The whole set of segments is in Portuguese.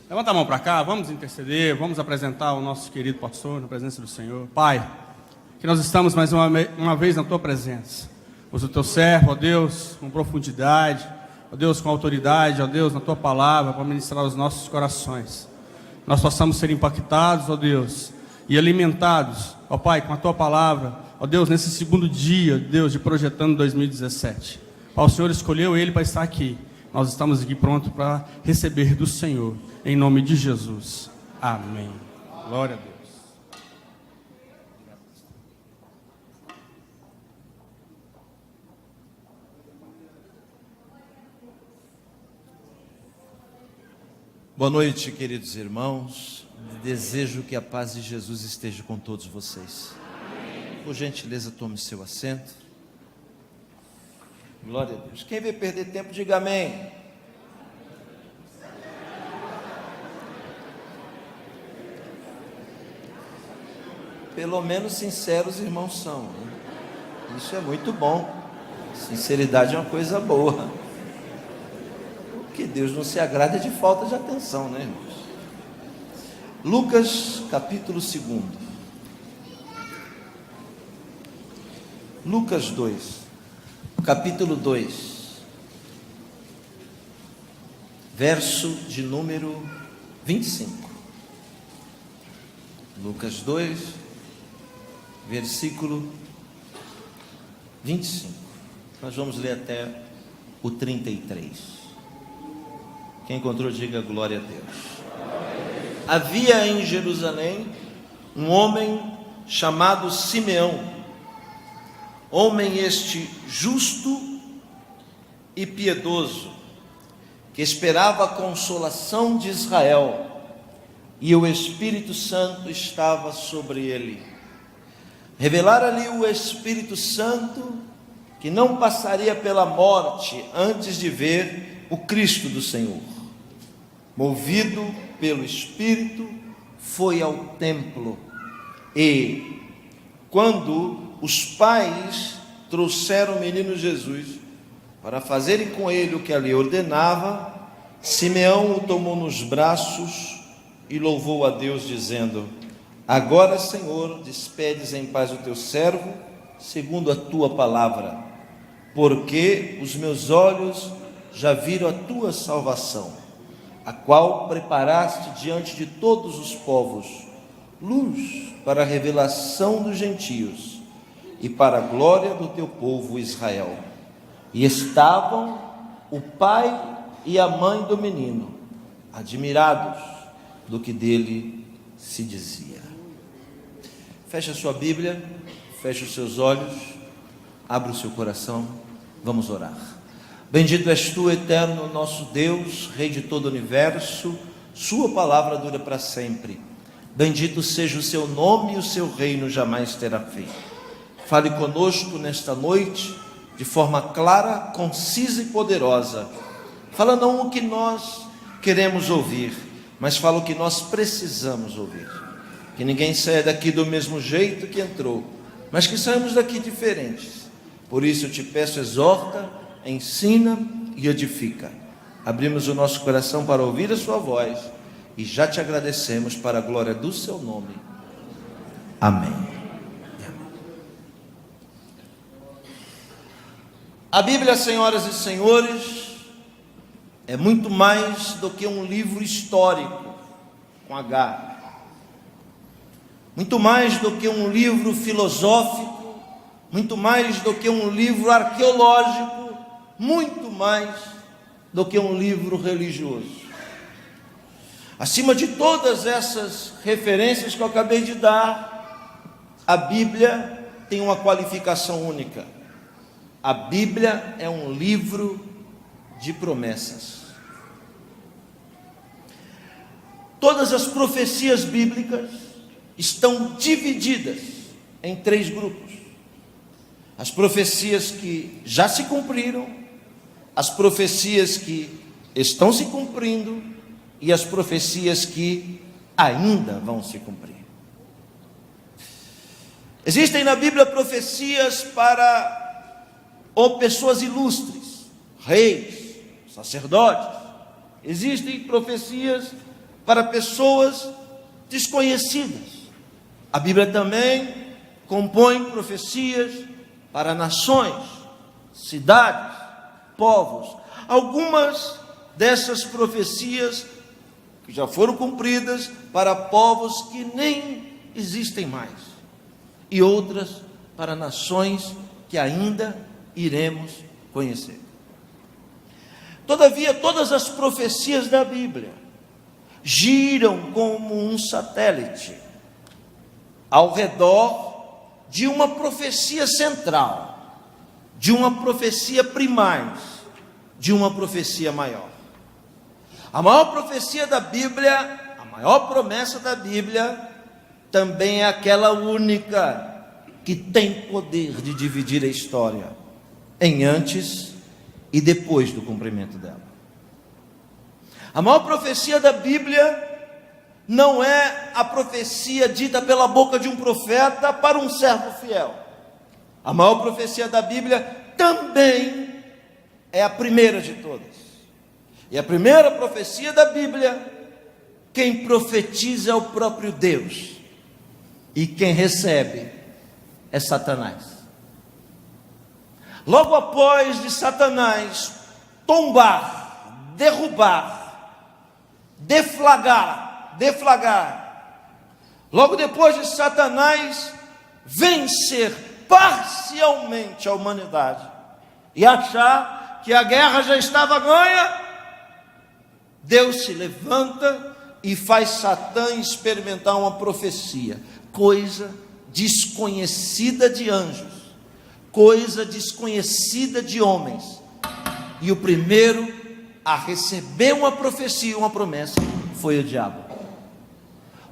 Levanta a mão para cá, vamos interceder, vamos apresentar o nosso querido pastor na presença do Senhor. Pai, que nós estamos mais uma vez na Tua presença. Usa o Teu servo, ó Deus, com profundidade, ó Deus, com autoridade, ó Deus, na Tua palavra, para ministrar os nossos corações. Nós possamos ser impactados, ó Deus, e alimentados, ó Pai, com a Tua palavra, ó Deus, nesse segundo dia, Deus, de Projetando 2017. Ó, o Senhor escolheu Ele para estar aqui. Nós estamos aqui prontos para receber do Senhor, em nome de Jesus. Amém. Glória a Deus. Boa noite, queridos irmãos. Desejo que a paz de Jesus esteja com todos vocês. Por gentileza, tome seu assento. Glória a Deus. Quem veio perder tempo, diga amém. Pelo menos sinceros irmãos são, hein? Isso é muito bom. Sinceridade é uma coisa boa. O que Deus não se agrada é de falta de atenção, né, irmãos? Lucas capítulo 2. Lucas 2. Capítulo 2, verso de número 25. Lucas 2, versículo 25. Nós vamos ler até o 33. Quem encontrou, diga glória a Deus. Havia em Jerusalém um homem chamado Simeão, homem este justo e piedoso, que esperava a consolação de Israel, e o Espírito Santo estava sobre ele. Revelara-lhe o Espírito Santo que não passaria pela morte antes de ver o Cristo do Senhor. Movido pelo Espírito, foi ao templo, e quando os pais trouxeram o menino Jesus para fazerem com ele o que ali ordenava, Simeão o tomou nos braços e louvou a Deus, dizendo: agora, Senhor, despedes em paz o teu servo, segundo a tua palavra, porque os meus olhos já viram a tua salvação, a qual preparaste diante de todos os povos, luz para a revelação dos gentios e para a glória do teu povo Israel. E estavam o pai e a mãe do menino, admirados do que dele se dizia. Feche a sua Bíblia, feche os seus olhos, abra o seu coração, vamos orar. Bendito és tu, eterno nosso Deus, Rei de todo o universo, sua palavra dura para sempre. Bendito seja o seu nome e o seu reino jamais terá fim. Fale conosco nesta noite, de forma clara, concisa e poderosa. Fala não o que nós queremos ouvir, mas fala o que nós precisamos ouvir. Que ninguém saia daqui do mesmo jeito que entrou, mas que saímos daqui diferentes. Por isso eu te peço, exorta, ensina e edifica. Abrimos o nosso coração para ouvir a sua voz e já te agradecemos para a glória do seu nome. Amém. A Bíblia, senhoras e senhores, é muito mais do que um livro histórico, com H. Muito mais do que um livro filosófico, muito mais do que um livro arqueológico, muito mais do que um livro religioso. Acima de todas essas referências que eu acabei de dar, a Bíblia tem uma qualificação única. A Bíblia é um livro de promessas. Todas as profecias bíblicas estão divididas em 3 grupos: as profecias que já se cumpriram, as profecias que estão se cumprindo e as profecias que ainda vão se cumprir. Existem na Bíblia profecias para pessoas ilustres, reis, sacerdotes. Existem profecias para pessoas desconhecidas. A Bíblia também compõe profecias para nações, cidades, povos. Algumas dessas profecias que já foram cumpridas para povos que nem existem mais, e outras para nações que ainda iremos conhecer. Todavia, todas as profecias da Bíblia giram como um satélite ao redor de uma profecia central, de uma profecia primaz, de uma profecia maior. A maior profecia da Bíblia, a maior promessa da Bíblia, também é aquela única que tem poder de dividir a história em antes e depois do cumprimento dela. A maior profecia da Bíblia não é a profecia dita pela boca de um profeta para um servo fiel. A maior profecia da Bíblia também é a primeira de todas. E a primeira profecia da Bíblia, quem profetiza é o próprio Deus, e quem recebe é Satanás. Logo após de Satanás tombar, derrubar, deflagrar, logo depois de Satanás vencer parcialmente a humanidade e achar que a guerra já estava ganha, Deus se levanta e faz Satã experimentar uma profecia, coisa desconhecida de anjos, coisa desconhecida de homens. E o primeiro a receber uma profecia, uma promessa, foi o diabo.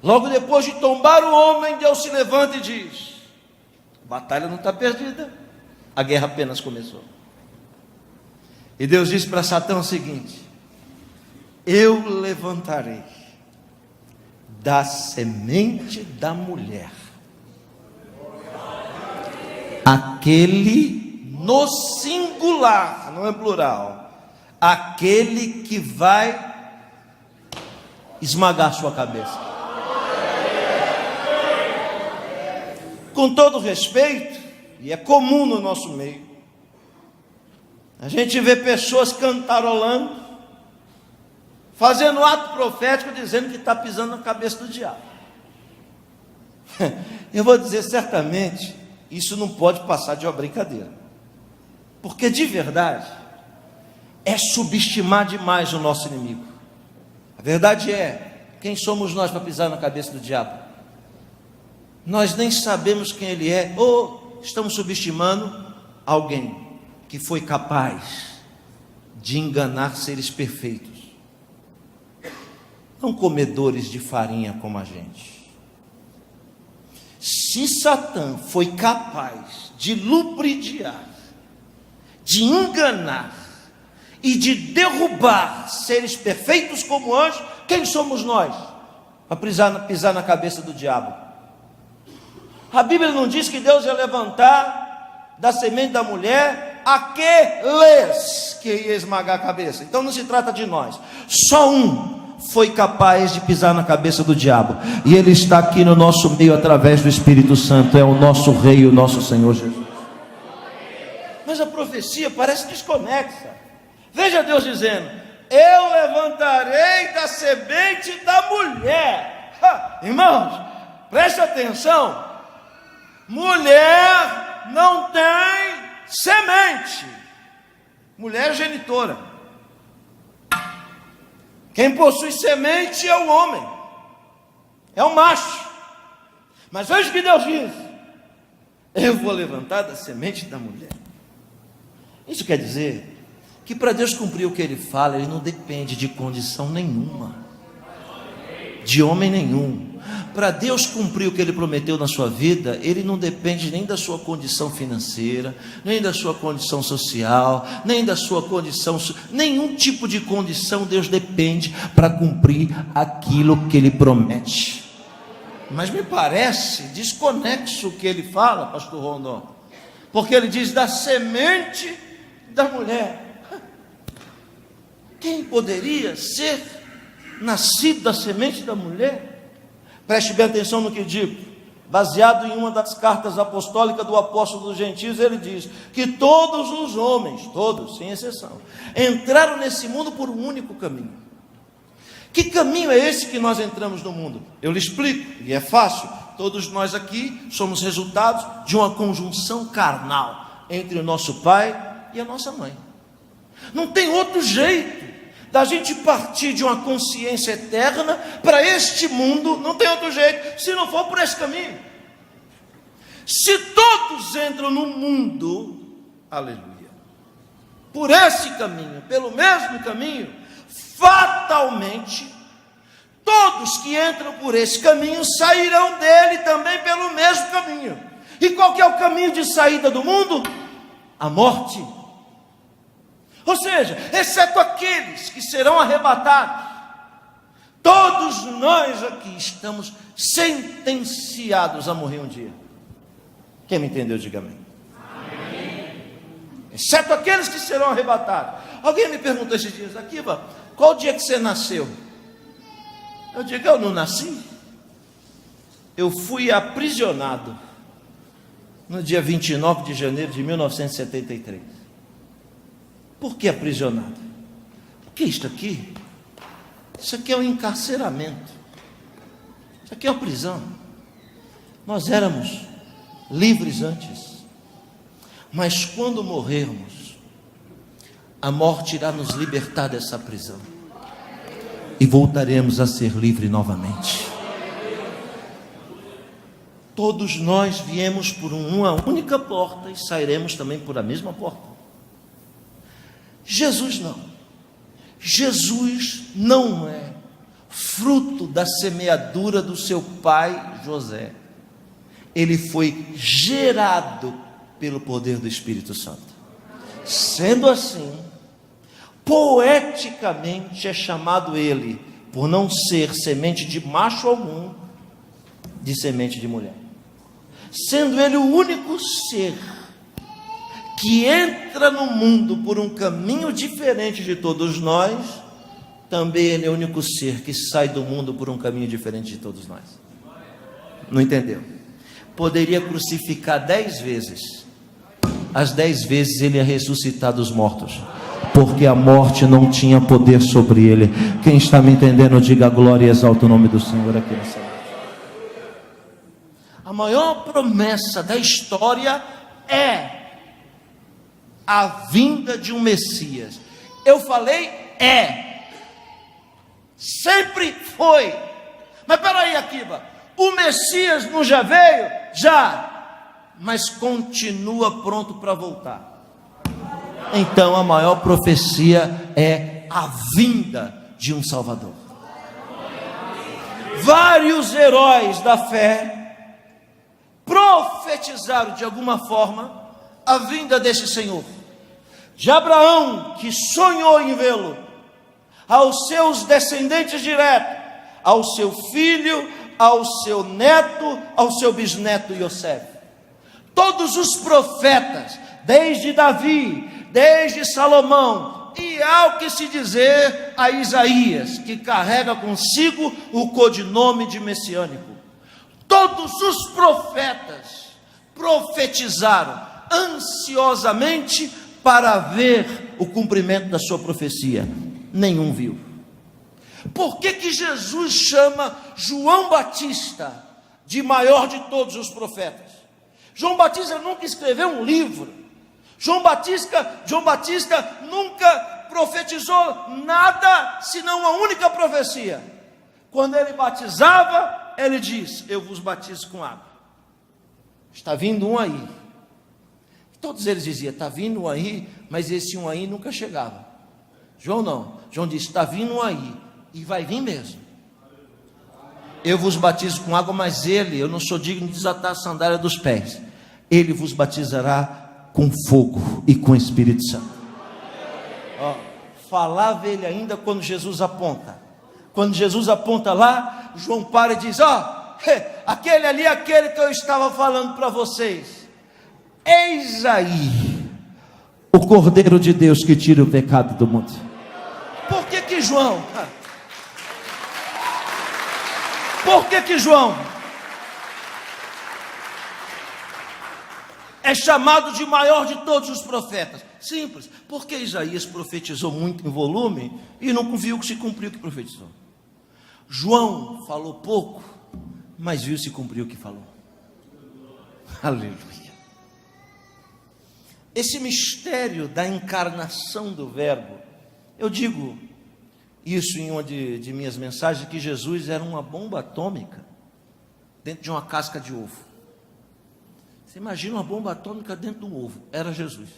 Logo depois de tombar o homem, Deus se levanta e diz: a batalha não está perdida, a guerra apenas começou. E Deus diz para Satã o seguinte: eu levantarei da semente da mulher aquele, no singular, não é plural, aquele que vai esmagar sua cabeça. Com todo respeito, e é comum no nosso meio, a gente vê pessoas cantarolando, fazendo ato profético, dizendo que está pisando na cabeça do diabo. Eu vou dizer, certamente, isso não pode passar de uma brincadeira, porque de verdade, é subestimar demais o nosso inimigo. A verdade é, quem somos nós para pisar na cabeça do diabo? Nós nem sabemos quem ele é, ou estamos subestimando alguém que foi capaz de enganar seres perfeitos, não comedores de farinha como a gente. Se Satã foi capaz de lubridiar, de enganar e de derrubar seres perfeitos como anjos, quem somos nós para pisar na cabeça do diabo? A Bíblia não diz que Deus ia levantar da semente da mulher aqueles que ia esmagar a cabeça. Então não se trata de nós. Só um foi capaz de pisar na cabeça do diabo, e ele está aqui no nosso meio através do Espírito Santo. É o nosso Rei, o nosso Senhor Jesus. Mas a profecia parece desconexa. Veja Deus dizendo: eu levantarei da semente da mulher. Irmãos, preste atenção. Mulher não tem semente. Mulher é genitora. Quem possui semente é o homem, é o macho. Mas veja o que Deus diz: eu vou levantar da semente da mulher. Isso quer dizer que para Deus cumprir o que Ele fala, Ele não depende de condição nenhuma, de homem nenhum. Para Deus cumprir o que Ele prometeu na sua vida, Ele não depende nem da sua condição financeira, nem da sua condição social, nem da sua condição, nenhum tipo de condição Deus depende para cumprir aquilo que Ele promete. Mas me parece desconexo o que Ele fala, pastor Rondon, porque Ele diz da semente da mulher. Quem poderia ser nascido da semente da mulher. Preste bem atenção no que digo. Baseado em uma das cartas apostólicas do apóstolo dos gentios, ele diz que todos os homens, todos, sem exceção, entraram nesse mundo por um único caminho. Que caminho é esse que nós entramos no mundo? Eu lhe explico, e é fácil. Todos nós aqui somos resultados de uma conjunção carnal entre o nosso pai e a nossa mãe. Não tem outro jeito da gente partir de uma consciência eterna para este mundo, não tem outro jeito, se não for por esse caminho. Se todos entram no mundo, aleluia, por esse caminho, pelo mesmo caminho, fatalmente, todos que entram por esse caminho sairão dele também pelo mesmo caminho. E qual que é o caminho de saída do mundo? A morte. Ou seja, exceto aqueles que serão arrebatados, todos nós aqui estamos sentenciados a morrer um dia. Quem me entendeu, diga amém. Amém. Exceto aqueles que serão arrebatados. Alguém me perguntou esses dias, Akiva, qual dia que você nasceu? Eu digo, eu não nasci. Eu fui aprisionado no dia 29 de janeiro de 1973. Por que aprisionado? Porque isso aqui é um encarceramento. Isso aqui é uma prisão. Nós éramos livres antes, mas quando morrermos, a morte irá nos libertar dessa prisão e voltaremos a ser livres novamente. Todos nós viemos por uma única porta e sairemos também por a mesma porta. Jesus não. Jesus não é fruto da semeadura do seu pai José. Ele foi gerado pelo poder do Espírito Santo. Sendo assim, poeticamente é chamado ele, por não ser semente de macho algum, de semente de mulher. Sendo ele o único ser que entra no mundo por um caminho diferente de todos nós, também ele é o único ser que sai do mundo por um caminho diferente de todos nós. Não entendeu? Poderia crucificar 10 vezes, as 10 vezes ele ia ressuscitar dos mortos, porque a morte não tinha poder sobre ele. Quem está me entendendo, diga glória e exalta o nome do Senhor aqui nessa noite. A maior promessa da história é a vinda de um Messias. Eu falei sempre foi. Mas peraí, Akiva, o Messias não já veio? Já, mas continua pronto para voltar. Então a maior profecia é a vinda de um Salvador. Vários heróis da fé profetizaram de alguma forma a vinda desse Senhor. De Abraão, que sonhou em vê-lo, aos seus descendentes diretos, ao seu filho, ao seu neto, ao seu bisneto Yosef. Todos os profetas, desde Davi, desde Salomão, e ao que se dizer a Isaías, que carrega consigo o codinome de messiânico. Todos os profetas profetizaram ansiosamente para ver o cumprimento da sua profecia. Nenhum viu. Por que Jesus chama João Batista de maior de todos os profetas? João Batista nunca escreveu um livro. João Batista nunca profetizou nada senão uma única profecia. Quando ele batizava, ele diz: eu vos batizo com água. Está vindo um aí. Todos eles diziam: está vindo um aí, mas esse um aí nunca chegava. João não. João disse: está vindo um aí, e vai vir mesmo. Eu vos batizo com água, mas ele, eu não sou digno de desatar a sandália dos pés. Ele vos batizará com fogo e com o Espírito Santo. Falava ele ainda quando Jesus aponta. Quando Jesus aponta lá, João para e diz: aquele ali, aquele que eu estava falando para vocês. Eis aí o Cordeiro de Deus que tira o pecado do mundo. Por que João? Por que João é chamado de maior de todos os profetas? Simples, porque Isaías profetizou muito em volume e não viu que se cumpriu o que profetizou. João falou pouco, mas viu se cumpriu o que falou. Aleluia. Esse mistério da encarnação do Verbo, eu digo isso em uma de minhas mensagens, que Jesus era uma bomba atômica dentro de uma casca de ovo. Você imagina uma bomba atômica dentro de um ovo? Era Jesus.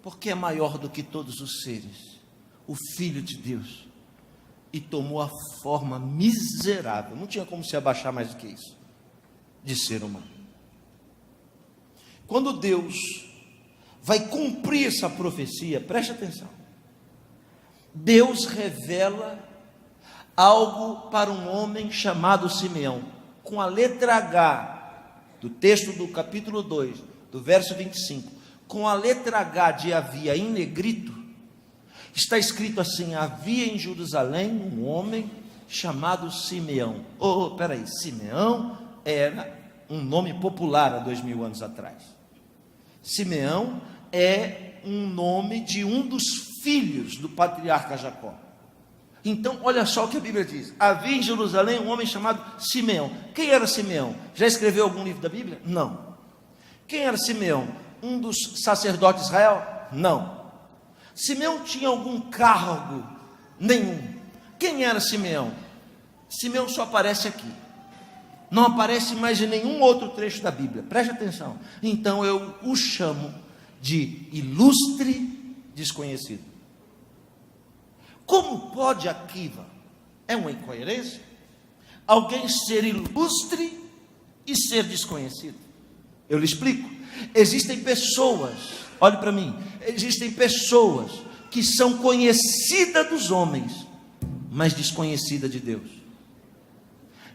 Porque é maior do que todos os seres, o Filho de Deus, e tomou a forma miserável, não tinha como se abaixar mais do que isso, de ser humano. Quando Deus vai cumprir essa profecia, preste atenção, Deus revela algo para um homem chamado Simeão, com a letra H, do texto do capítulo 2, do verso 25, com a letra H de havia em negrito, está escrito assim: havia em Jerusalém um homem chamado Simeão. Peraí, Simeão era um nome popular há 2000 anos atrás. Simeão é um nome de um dos filhos do patriarca Jacó. Então, olha só o que a Bíblia diz: havia em Jerusalém um homem chamado Simeão. Quem era Simeão? Já escreveu algum livro da Bíblia? Não. Quem era Simeão? Um dos sacerdotes de Israel? Não. Simeão tinha algum cargo? Nenhum. Quem era Simeão? Simeão só aparece aqui, não aparece mais em nenhum outro trecho da Bíblia, preste atenção. Então eu o chamo de ilustre desconhecido. Como pode, Akiva? É uma incoerência alguém ser ilustre e ser desconhecido? Eu lhe explico. Existem pessoas, olhe para mim, existem pessoas que são conhecidas dos homens, mas desconhecida de Deus.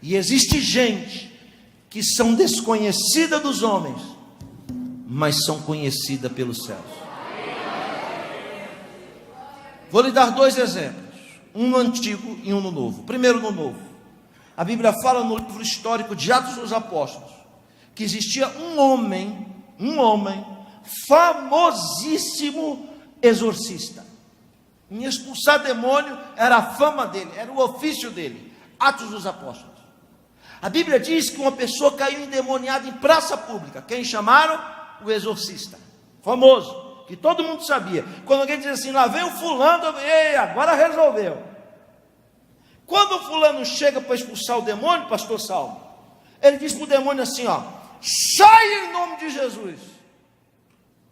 E existe gente que são desconhecida dos homens, mas são conhecida pelos céus. Vou lhe dar dois exemplos, um no Antigo e um no Novo. Primeiro no Novo. A Bíblia fala no livro histórico de Atos dos Apóstolos que existia um homem famosíssimo exorcista. Em expulsar demônio era a fama dele, era o ofício dele. Atos dos Apóstolos. A Bíblia diz que uma pessoa caiu endemoniada em praça pública. Quem chamaram? O exorcista, famoso, que todo mundo sabia. Quando alguém diz assim: lá vem o fulano, ei, agora resolveu. Quando o fulano chega para expulsar o demônio, pastor Salmo, ele diz para o demônio assim: ó, sai em nome de Jesus.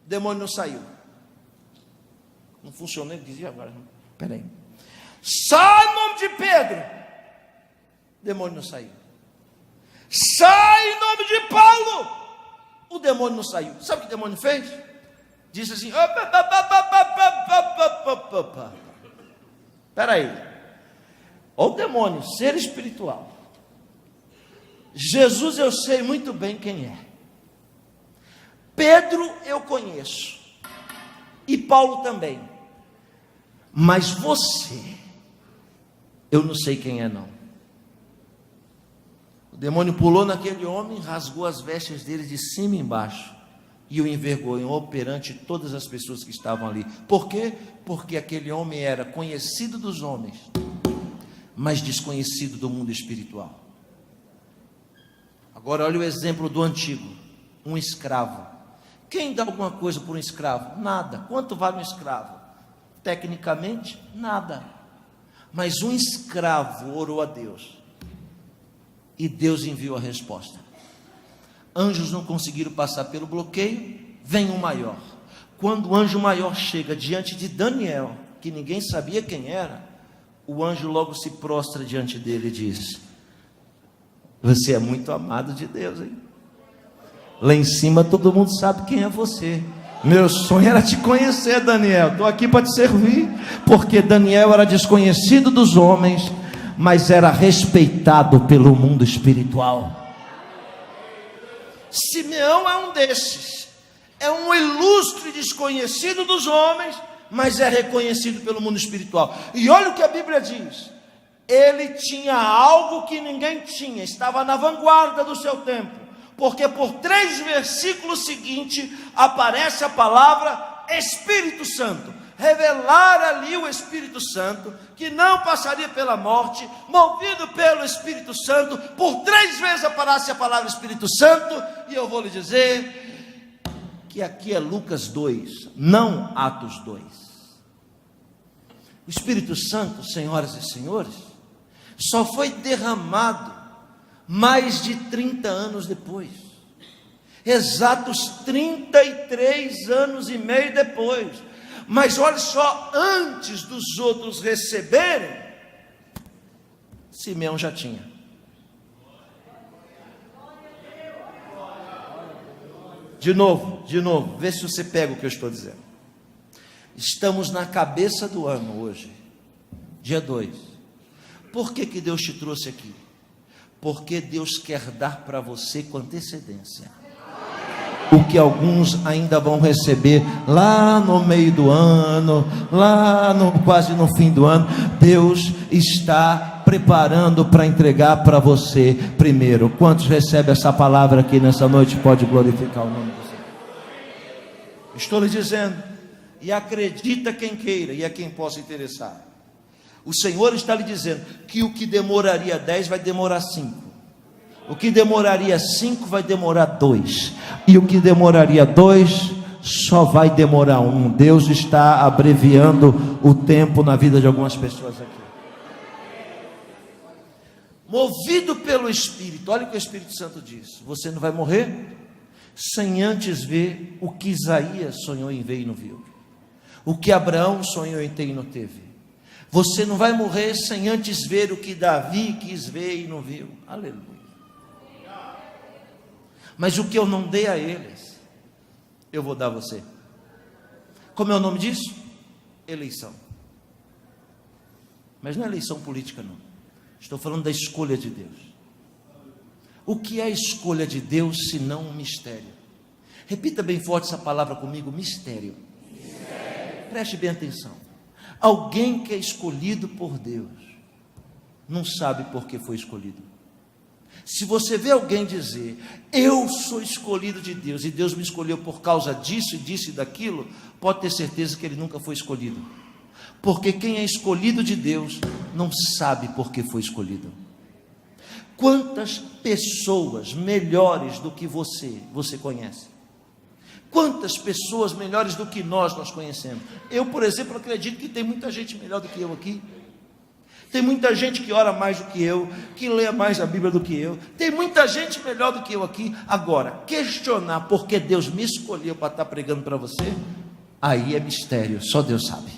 O demônio não saiu. Não funcionou, ele dizia agora. Peraí. Sai em nome de Pedro. O demônio não saiu. Sai em nome de Paulo. O demônio não saiu. Sabe o que o demônio fez? Disse assim: peraí. Olha o demônio, ser espiritual. Jesus eu sei muito bem quem é. Pedro eu conheço. E Paulo também. Mas você, eu não sei quem é não. O demônio pulou naquele homem, rasgou as vestes dele de cima e embaixo e o envergonhou perante todas as pessoas que estavam ali. Por quê? Porque aquele homem era conhecido dos homens, mas desconhecido do mundo espiritual. Agora olha o exemplo do antigo. Um escravo. Quem dá alguma coisa por um escravo? Nada. Quanto vale um escravo? Tecnicamente, nada. Mas um escravo orou a Deus e Deus enviou a resposta. Anjos não conseguiram passar pelo bloqueio, vem um maior. Quando o anjo maior chega diante de Daniel, que ninguém sabia quem era, o anjo logo se prostra diante dele e diz: você é muito amado de Deus, hein? Lá em cima todo mundo sabe quem é você. Meu sonho era te conhecer, Daniel. Estou aqui para te servir. Porque Daniel era desconhecido dos homens, mas era respeitado pelo mundo espiritual. Simeão é um desses. É um ilustre desconhecido dos homens, mas é reconhecido pelo mundo espiritual. E olha o que a Bíblia diz: Ele tinha algo que ninguém tinha, estava na vanguarda do seu tempo, porque por 3 versículos seguintes aparece a palavra Espírito Santo. Revelar ali o Espírito Santo, que não passaria pela morte, movido pelo Espírito Santo. Por 3 vezes aparece a palavra Espírito Santo, e eu vou lhe dizer que aqui é Lucas 2, não Atos 2. O Espírito Santo, senhoras e senhores, só foi derramado mais de 30 anos depois, exatos 33 anos e meio depois. Mas olha só, antes dos outros receberem, Simeão já tinha. De novo, vê se você pega o que eu estou dizendo. Estamos na cabeça do ano hoje, dia 2. Por que Deus te trouxe aqui? Porque Deus quer dar para você com antecedência o que alguns ainda vão receber lá no meio do ano, quase no fim do ano. Deus está preparando para entregar para você primeiro. Quantos recebem essa palavra aqui nessa noite? Pode glorificar o nome do Senhor. Estou lhe dizendo, e acredita quem queira e a quem possa interessar. O Senhor está lhe dizendo que o que demoraria 10 vai demorar 5. O que demoraria 5 vai demorar 2. E o que demoraria 2 só vai demorar 1. Deus está abreviando o tempo na vida de algumas pessoas aqui. Movido pelo Espírito, olha o que o Espírito Santo diz: você não vai morrer sem antes ver o que Isaías sonhou em ver e não viu, o que Abraão sonhou em ter e não teve. Você não vai morrer sem antes ver o que Davi quis ver e não viu. Aleluia. Mas o que eu não dei a eles, eu vou dar a você. Como é o nome disso? Eleição. Mas não é eleição política, não. Estou falando da escolha de Deus. O que é a escolha de Deus, se não um mistério? Repita bem forte essa palavra comigo: mistério. Preste bem atenção. Alguém que é escolhido por Deus não sabe por que foi escolhido. Se você vê alguém dizer, eu sou escolhido de Deus, e Deus me escolheu por causa disso e disso e daquilo, pode ter certeza que ele nunca foi escolhido. Porque quem é escolhido de Deus não sabe por que foi escolhido. Quantas pessoas melhores do que você conhece? Quantas pessoas melhores do que nós conhecemos? Eu, por exemplo, acredito que tem muita gente melhor do que eu aqui. Tem muita gente que ora mais do que eu, que lê mais a Bíblia do que eu. Tem muita gente melhor do que eu aqui. Agora, questionar porque Deus me escolheu para estar pregando para você, aí é mistério, só Deus sabe.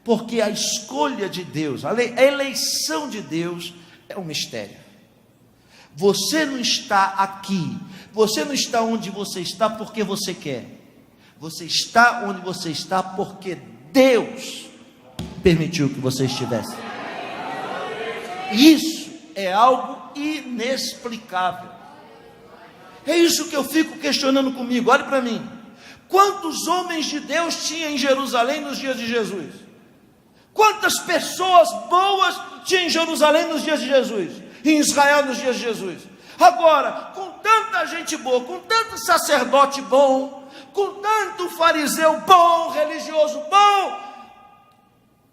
Porque a escolha de Deus, a eleição de Deus é um mistério. Você não está aqui, você não está onde você está porque você quer. Você está onde você está porque Deus permitiu que você estivesse. Isso é algo inexplicável. É isso que eu fico questionando comigo. Olhe para mim. Quantos homens de Deus tinha em Jerusalém nos dias de Jesus? Quantas pessoas boas tinha em Jerusalém nos dias de Jesus? Em Israel nos dias de Jesus? Agora, com tanta gente boa, com tanto sacerdote bom, com tanto fariseu bom, religioso bom,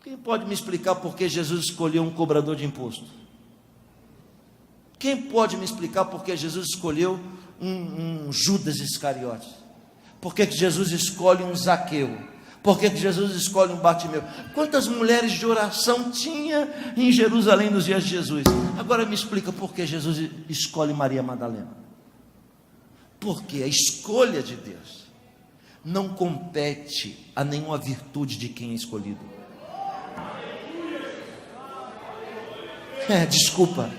quem pode me explicar por que Jesus escolheu um cobrador de imposto? Quem pode me explicar por que Jesus escolheu um Judas Iscariotes? Por que Jesus escolhe um Zaqueu? Por que Jesus escolhe um Bartimeu? Quantas mulheres de oração tinha em Jerusalém nos dias de Jesus? Agora me explica por que Jesus escolhe Maria Madalena. Porque a escolha de Deus não compete a nenhuma virtude de quem é escolhido. Desculpa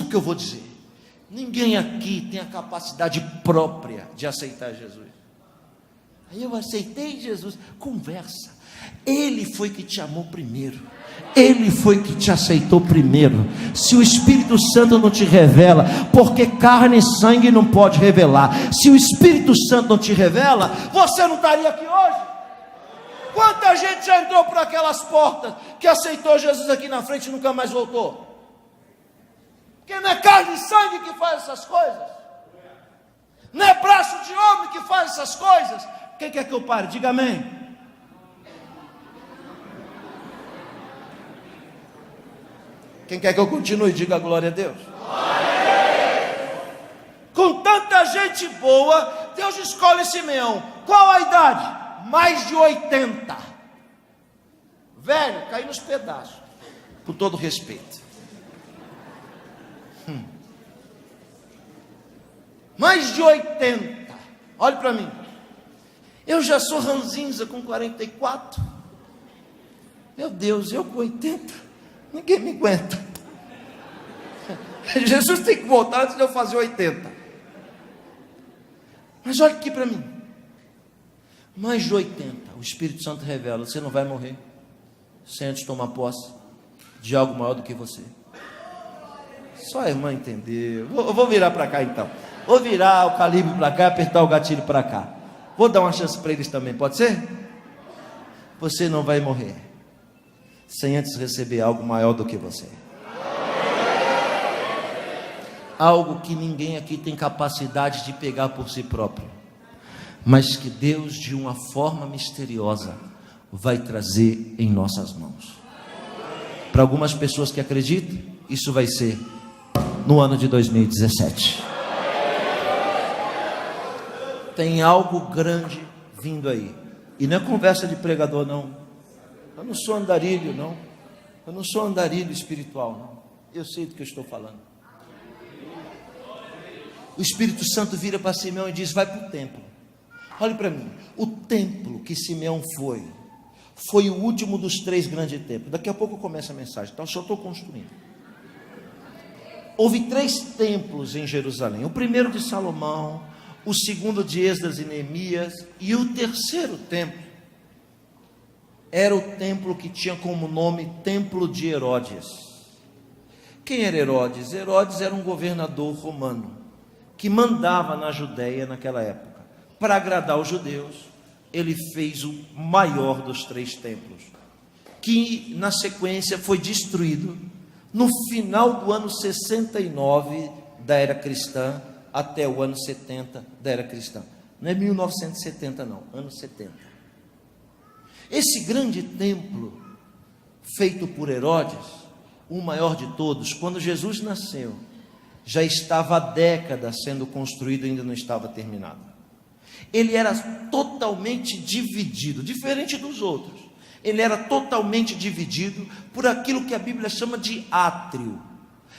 o que eu vou dizer. Ninguém aqui tem a capacidade própria de aceitar Jesus. Aí eu aceitei Jesus. Conversa. Ele foi que te amou primeiro. Ele foi que te aceitou primeiro. Se o Espírito Santo não te revela, porque carne e sangue não pode revelar. Se o Espírito Santo não te revela, você não estaria aqui hoje. Quanta gente já entrou por aquelas portas, que aceitou Jesus aqui na frente e nunca mais voltou? Porque não é carne e sangue que faz essas coisas, não é braço de homem que faz essas coisas. Quem quer que eu pare? Diga amém. Quem quer que eu continue? Diga glória a Deus. Com tanta gente boa, Deus escolhe Simeão. Qual a idade? Mais de 80. Velho, cai nos pedaços. Com todo respeito. Mais de 80. Olhe para mim. Eu já sou ranzinza com 44. Meu Deus, eu com 80. Ninguém me aguenta. Jesus tem que voltar antes de eu fazer 80. Mas olha aqui para mim. Mais de 80. O Espírito Santo revela: você não vai morrer sem antes tomar posse de algo maior do que você. Só a irmã entendeu. Eu vou virar para cá então. Vou virar o calibre para cá e apertar o gatilho para cá. Vou dar uma chance para eles também, pode ser? Você não vai morrer sem antes receber algo maior do que você. Algo que ninguém aqui tem capacidade de pegar por si próprio, mas que Deus, de uma forma misteriosa, vai trazer em nossas mãos. Para algumas pessoas que acreditam, isso vai ser no ano de 2017. Tem algo grande vindo aí. E não é conversa de pregador, não. Eu não sou andarilho, não. Eu não sou andarilho espiritual, não. Eu sei do que eu estou falando. O Espírito Santo vira para Simeão e diz: vai para o templo. Olhe para mim. O templo que Simeão foi o último dos 3 grandes templos. Daqui a pouco eu começo a mensagem, então só estou construindo. Houve 3 templos em Jerusalém. O primeiro de Salomão, o segundo de Esdras e Neemias, e o terceiro templo era o templo que tinha como nome Templo de Herodes. Quem era Herodes? Herodes era um governador romano que mandava na Judéia naquela época. Para agradar os judeus, ele fez o maior dos 3 templos, que na sequência foi destruído no final do ano 69 da era cristã até o ano 70 da era cristã. Não é 1970 não, ano 70. Esse grande templo, feito por Herodes, o maior de todos, quando Jesus nasceu, já estava há décadas sendo construído e ainda não estava terminado. Ele era totalmente dividido, diferente dos outros. Ele era totalmente dividido por aquilo que a Bíblia chama de átrio,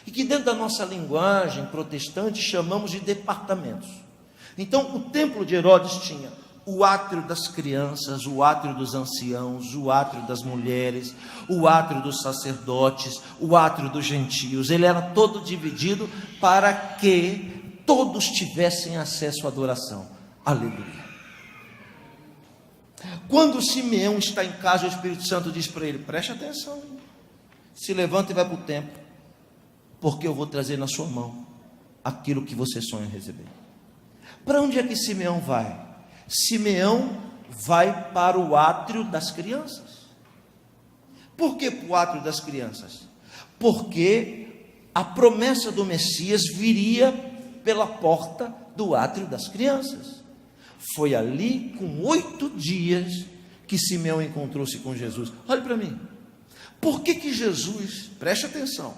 e que dentro da nossa linguagem protestante chamamos de departamentos. Então, o templo de Herodes tinha o átrio das crianças, o átrio dos anciãos, o átrio das mulheres, o átrio dos sacerdotes, o átrio dos gentios. Ele era todo dividido para que todos tivessem acesso à adoração. Aleluia. Quando Simeão está em casa, o Espírito Santo diz para ele: preste atenção, se levanta e vai para o templo, porque eu vou trazer na sua mão aquilo que você sonha receber. Para onde é que Simeão vai? Simeão vai para o átrio das crianças. Por que para o átrio das crianças? Porque a promessa do Messias viria pela porta do átrio das crianças. Foi ali, com 8 dias, que Simeão encontrou-se com Jesus. Olhe para mim. Por que Jesus, preste atenção,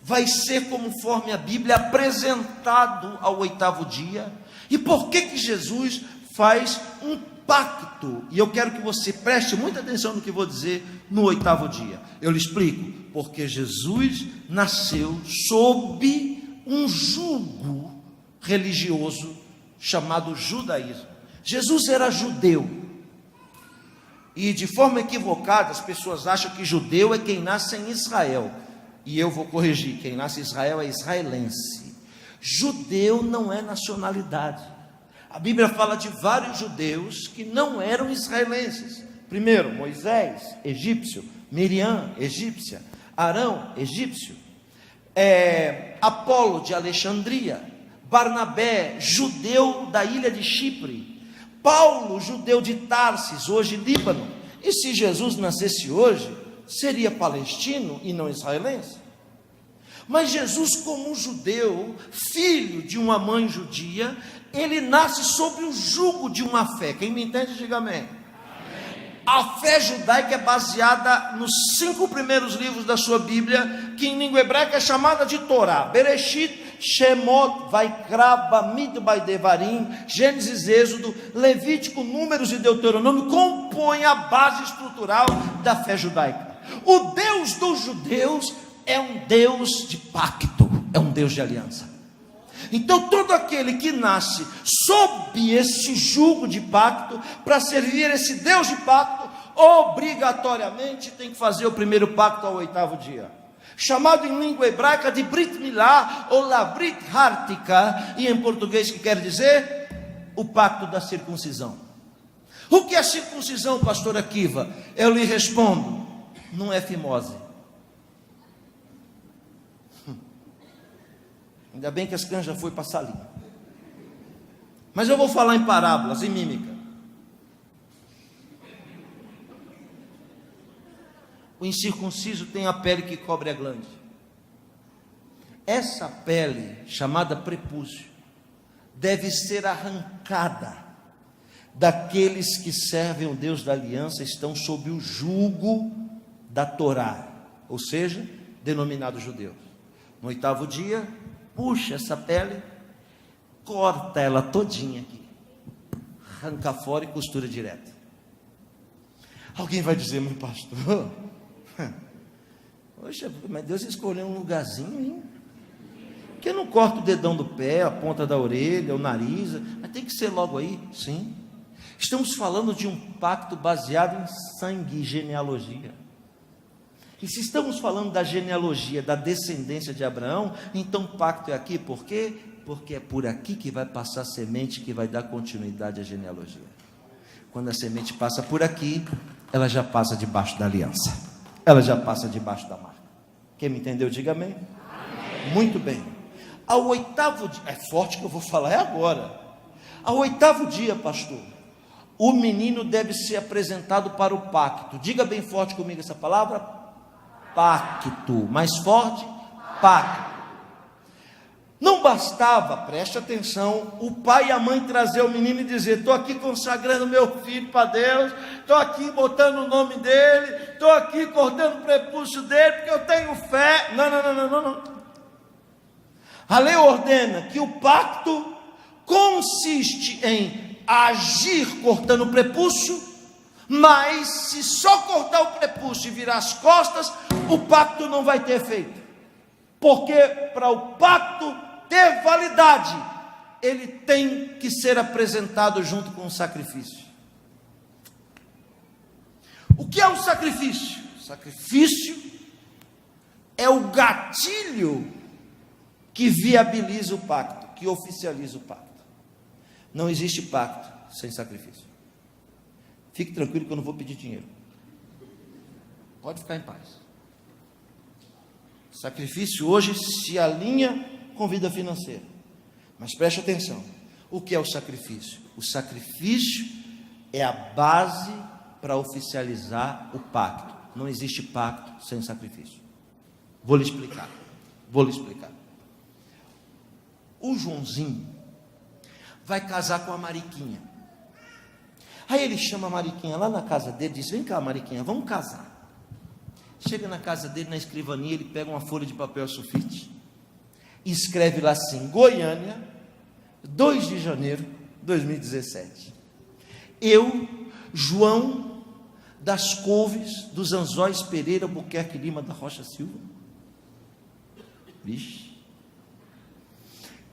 vai ser, conforme a Bíblia, apresentado ao 8º dia? E por que Jesus faz um pacto? E eu quero que você preste muita atenção no que vou dizer no 8º dia. Eu lhe explico. Porque Jesus nasceu sob um jugo religioso chamado judaísmo. Jesus era judeu. E de forma equivocada as pessoas acham que judeu é quem nasce em Israel. E eu vou corrigir: quem nasce em Israel é israelense. Judeu não é nacionalidade. A Bíblia fala de vários judeus que não eram israelenses. Primeiro, Moisés, egípcio. Miriam, egípcia. Arão, egípcio. Apolo de Alexandria. Barnabé, judeu da ilha de Chipre. Paulo, judeu de Tarsis, hoje Líbano. E se Jesus nascesse hoje, seria palestino e não israelense? Mas Jesus, como um judeu, filho de uma mãe judia, ele nasce sob o jugo de uma fé. Quem me entende, diga amém. A fé judaica é baseada nos 5 primeiros livros da sua Bíblia, que em língua hebraica é chamada de Torá: Bereshit, Shemot, Vaikra, Bamidbar, Devarim, Gênesis, Êxodo, Levítico, Números e Deuteronômio compõem a base estrutural da fé judaica. O Deus dos judeus é um Deus de pacto, é um Deus de aliança. Então todo aquele que nasce sob esse jugo de pacto, para servir esse Deus de pacto, obrigatoriamente tem que fazer o primeiro pacto ao 8º dia, chamado em língua hebraica de Brit Milá, ou La Brit Hartika, e em português que quer dizer o pacto da circuncisão. O que é circuncisão, pastor Akiva? Eu lhe respondo: não é fimose. Ainda bem que as cães já foi passar ali. Mas eu vou falar em parábolas, em mímica. O incircunciso tem a pele que cobre a glande. Essa pele, chamada prepúcio, deve ser arrancada daqueles que servem o Deus da aliança, estão sob o jugo da Torá, ou seja, denominados judeus. No 8º dia, puxa essa pele, corta ela todinha aqui, arranca fora e costura direto. Alguém vai dizer: meu pastor, poxa, mas Deus escolheu um lugarzinho, hein? Porque não corta o dedão do pé, a ponta da orelha, o nariz, mas tem que ser logo aí. Sim, estamos falando de um pacto baseado em sangue e genealogia. E se estamos falando da genealogia, da descendência de Abraão, então o pacto é aqui. Por quê? Porque é por aqui que vai passar a semente que vai dar continuidade à genealogia. Quando a semente passa por aqui, ela já passa debaixo da aliança, ela já passa debaixo da marca. Quem me entendeu, diga amém. Amém. Muito bem. Ao 8º dia, é forte que eu vou falar, é agora. Ao 8º dia, pastor, o menino deve ser apresentado para o pacto. Diga bem forte comigo essa palavra: pacto. Mais forte: pacto. Não bastava, preste atenção, o pai e a mãe trazer o menino e dizer: estou aqui consagrando meu filho para Deus, estou aqui botando o nome dele, estou aqui cortando o prepúcio dele, porque eu tenho fé. Não. A lei ordena que o pacto consiste em agir cortando o prepúcio, mas se só cortar o prepúcio e virar as costas, o pacto não vai ter efeito. Porque para o pacto ter validade, ele tem que ser apresentado junto com o sacrifício. O que é o sacrifício? O sacrifício é o gatilho que viabiliza o pacto, que oficializa o pacto. Não existe pacto sem sacrifício. Fique tranquilo que eu não vou pedir dinheiro. Pode ficar em paz. Sacrifício hoje se alinha com vida financeira. Mas preste atenção. O que é o sacrifício? O sacrifício é a base para oficializar o pacto. Não existe pacto sem sacrifício. Vou lhe explicar. O Joãozinho vai casar com a Mariquinha. Aí ele chama a Mariquinha lá na casa dele, diz: vem cá, Mariquinha, vamos casar. Chega na casa dele, na escrivaninha, ele pega uma folha de papel sulfite e escreve lá assim: Goiânia, 2 de janeiro de 2017. Eu, João das Couves, dos Anzóis Pereira, Buquerque Lima da Rocha Silva. Vixe.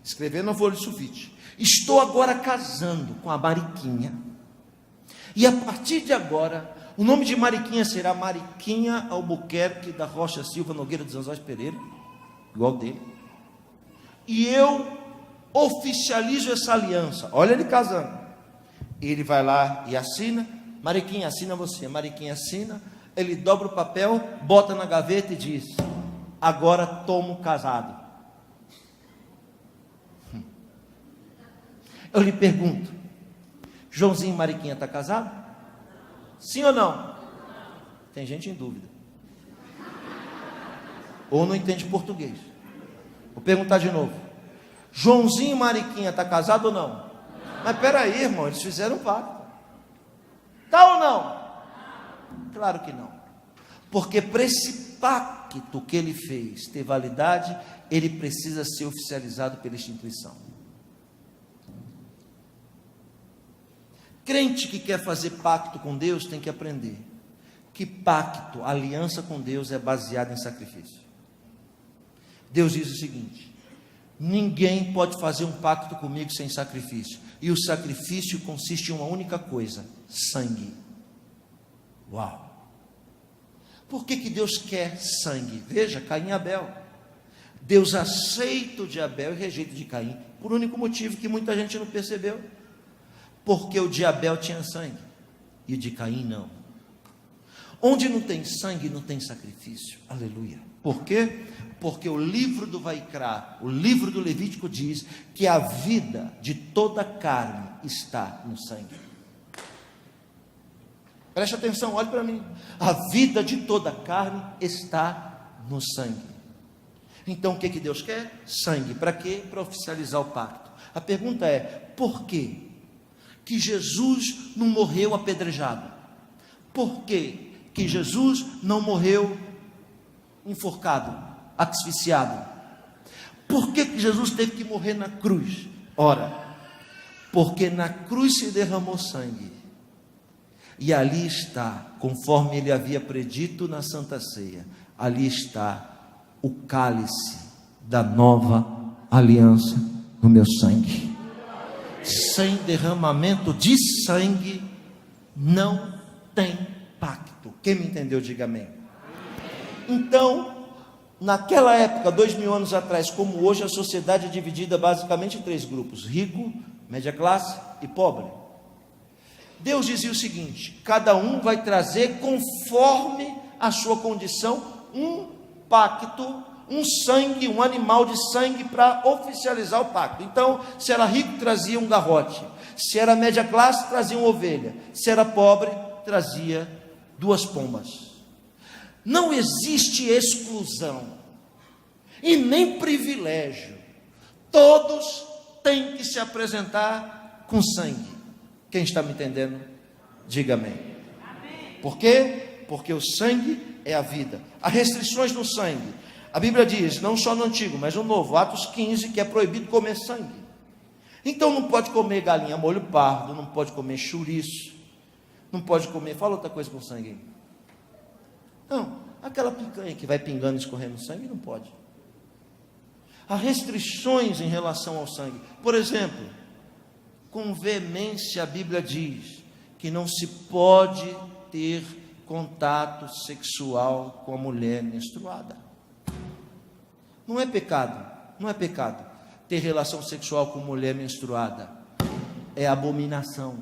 Escrevendo na folha de sulfite: estou agora casando com a Mariquinha. E a partir de agora, o nome de Mariquinha será Mariquinha Albuquerque da Rocha Silva Nogueira dos Anzóis Pereira, igual dele. E eu oficializo essa aliança. Olha ele casando. Ele vai lá e assina. Mariquinha, assina você. Mariquinha assina. Ele dobra o papel, bota na gaveta e diz: agora tomo casado. Eu lhe pergunto: Joãozinho e Mariquinha está casado? Sim ou não? Tem gente em dúvida. Ou não entende português. Vou perguntar de novo. Joãozinho e Mariquinha, está casado ou não? Mas peraí, irmão, eles fizeram um pacto. Tá ou não? Claro que não. Porque para esse pacto que ele fez ter validade, ele precisa ser oficializado pela instituição. Crente que quer fazer pacto com Deus tem que aprender que pacto, aliança com Deus é baseada em sacrifício. Deus diz o seguinte: ninguém pode fazer um pacto comigo sem sacrifício. E o sacrifício consiste em uma única coisa: sangue. Uau! Por que Deus quer sangue? Veja, Caim e Abel. Deus aceita o de Abel e rejeita o de Caim, por único motivo que muita gente não percebeu. Porque o de Abel tinha sangue e o de Caim não. Onde não tem sangue, não tem sacrifício. Aleluia. Por quê? Porque o livro do Vaikra, o livro do Levítico diz que a vida de toda carne está no sangue. Preste atenção, olhe para mim. A vida de toda carne está no sangue. Então o que Deus quer? Sangue. Para quê? Para oficializar o pacto. A pergunta é: por quê que Jesus não morreu apedrejado? Por quê que Jesus não morreu enforcado, asfixiado? Por que Jesus teve que morrer na cruz? Ora, porque na cruz se derramou sangue, e ali está, conforme ele havia predito na Santa Ceia, ali está o cálice da nova aliança no meu sangue. Sem derramamento de sangue não tem pacto. Quem me entendeu, diga amém. Então, naquela época, 2000 anos atrás, como hoje, a sociedade é dividida basicamente em 3 grupos: rico, média classe e pobre. Deus dizia o seguinte: cada um vai trazer conforme a sua condição um pacto, um sangue, um animal de sangue para oficializar o pacto. Então, se era rico, trazia um garrote; se era média classe, trazia uma ovelha; se era pobre, trazia 2 pombas. Não existe exclusão e nem privilégio. Todos têm que se apresentar com sangue. Quem está me entendendo? Diga amém. Por quê? Porque o sangue é a vida. Há restrições no sangue. A Bíblia diz, não só no Antigo, mas no Novo, Atos 15, que é proibido comer sangue. Então não pode comer galinha molho pardo, não pode comer chouriço, não pode comer, fala outra coisa com sangue aí. Não, aquela picanha que vai pingando e escorrendo sangue, não pode. Há restrições em relação ao sangue. Por exemplo, com veemência a Bíblia diz que não se pode ter contato sexual com a mulher menstruada. Não é pecado, não é pecado ter relação sexual com mulher menstruada. É abominação.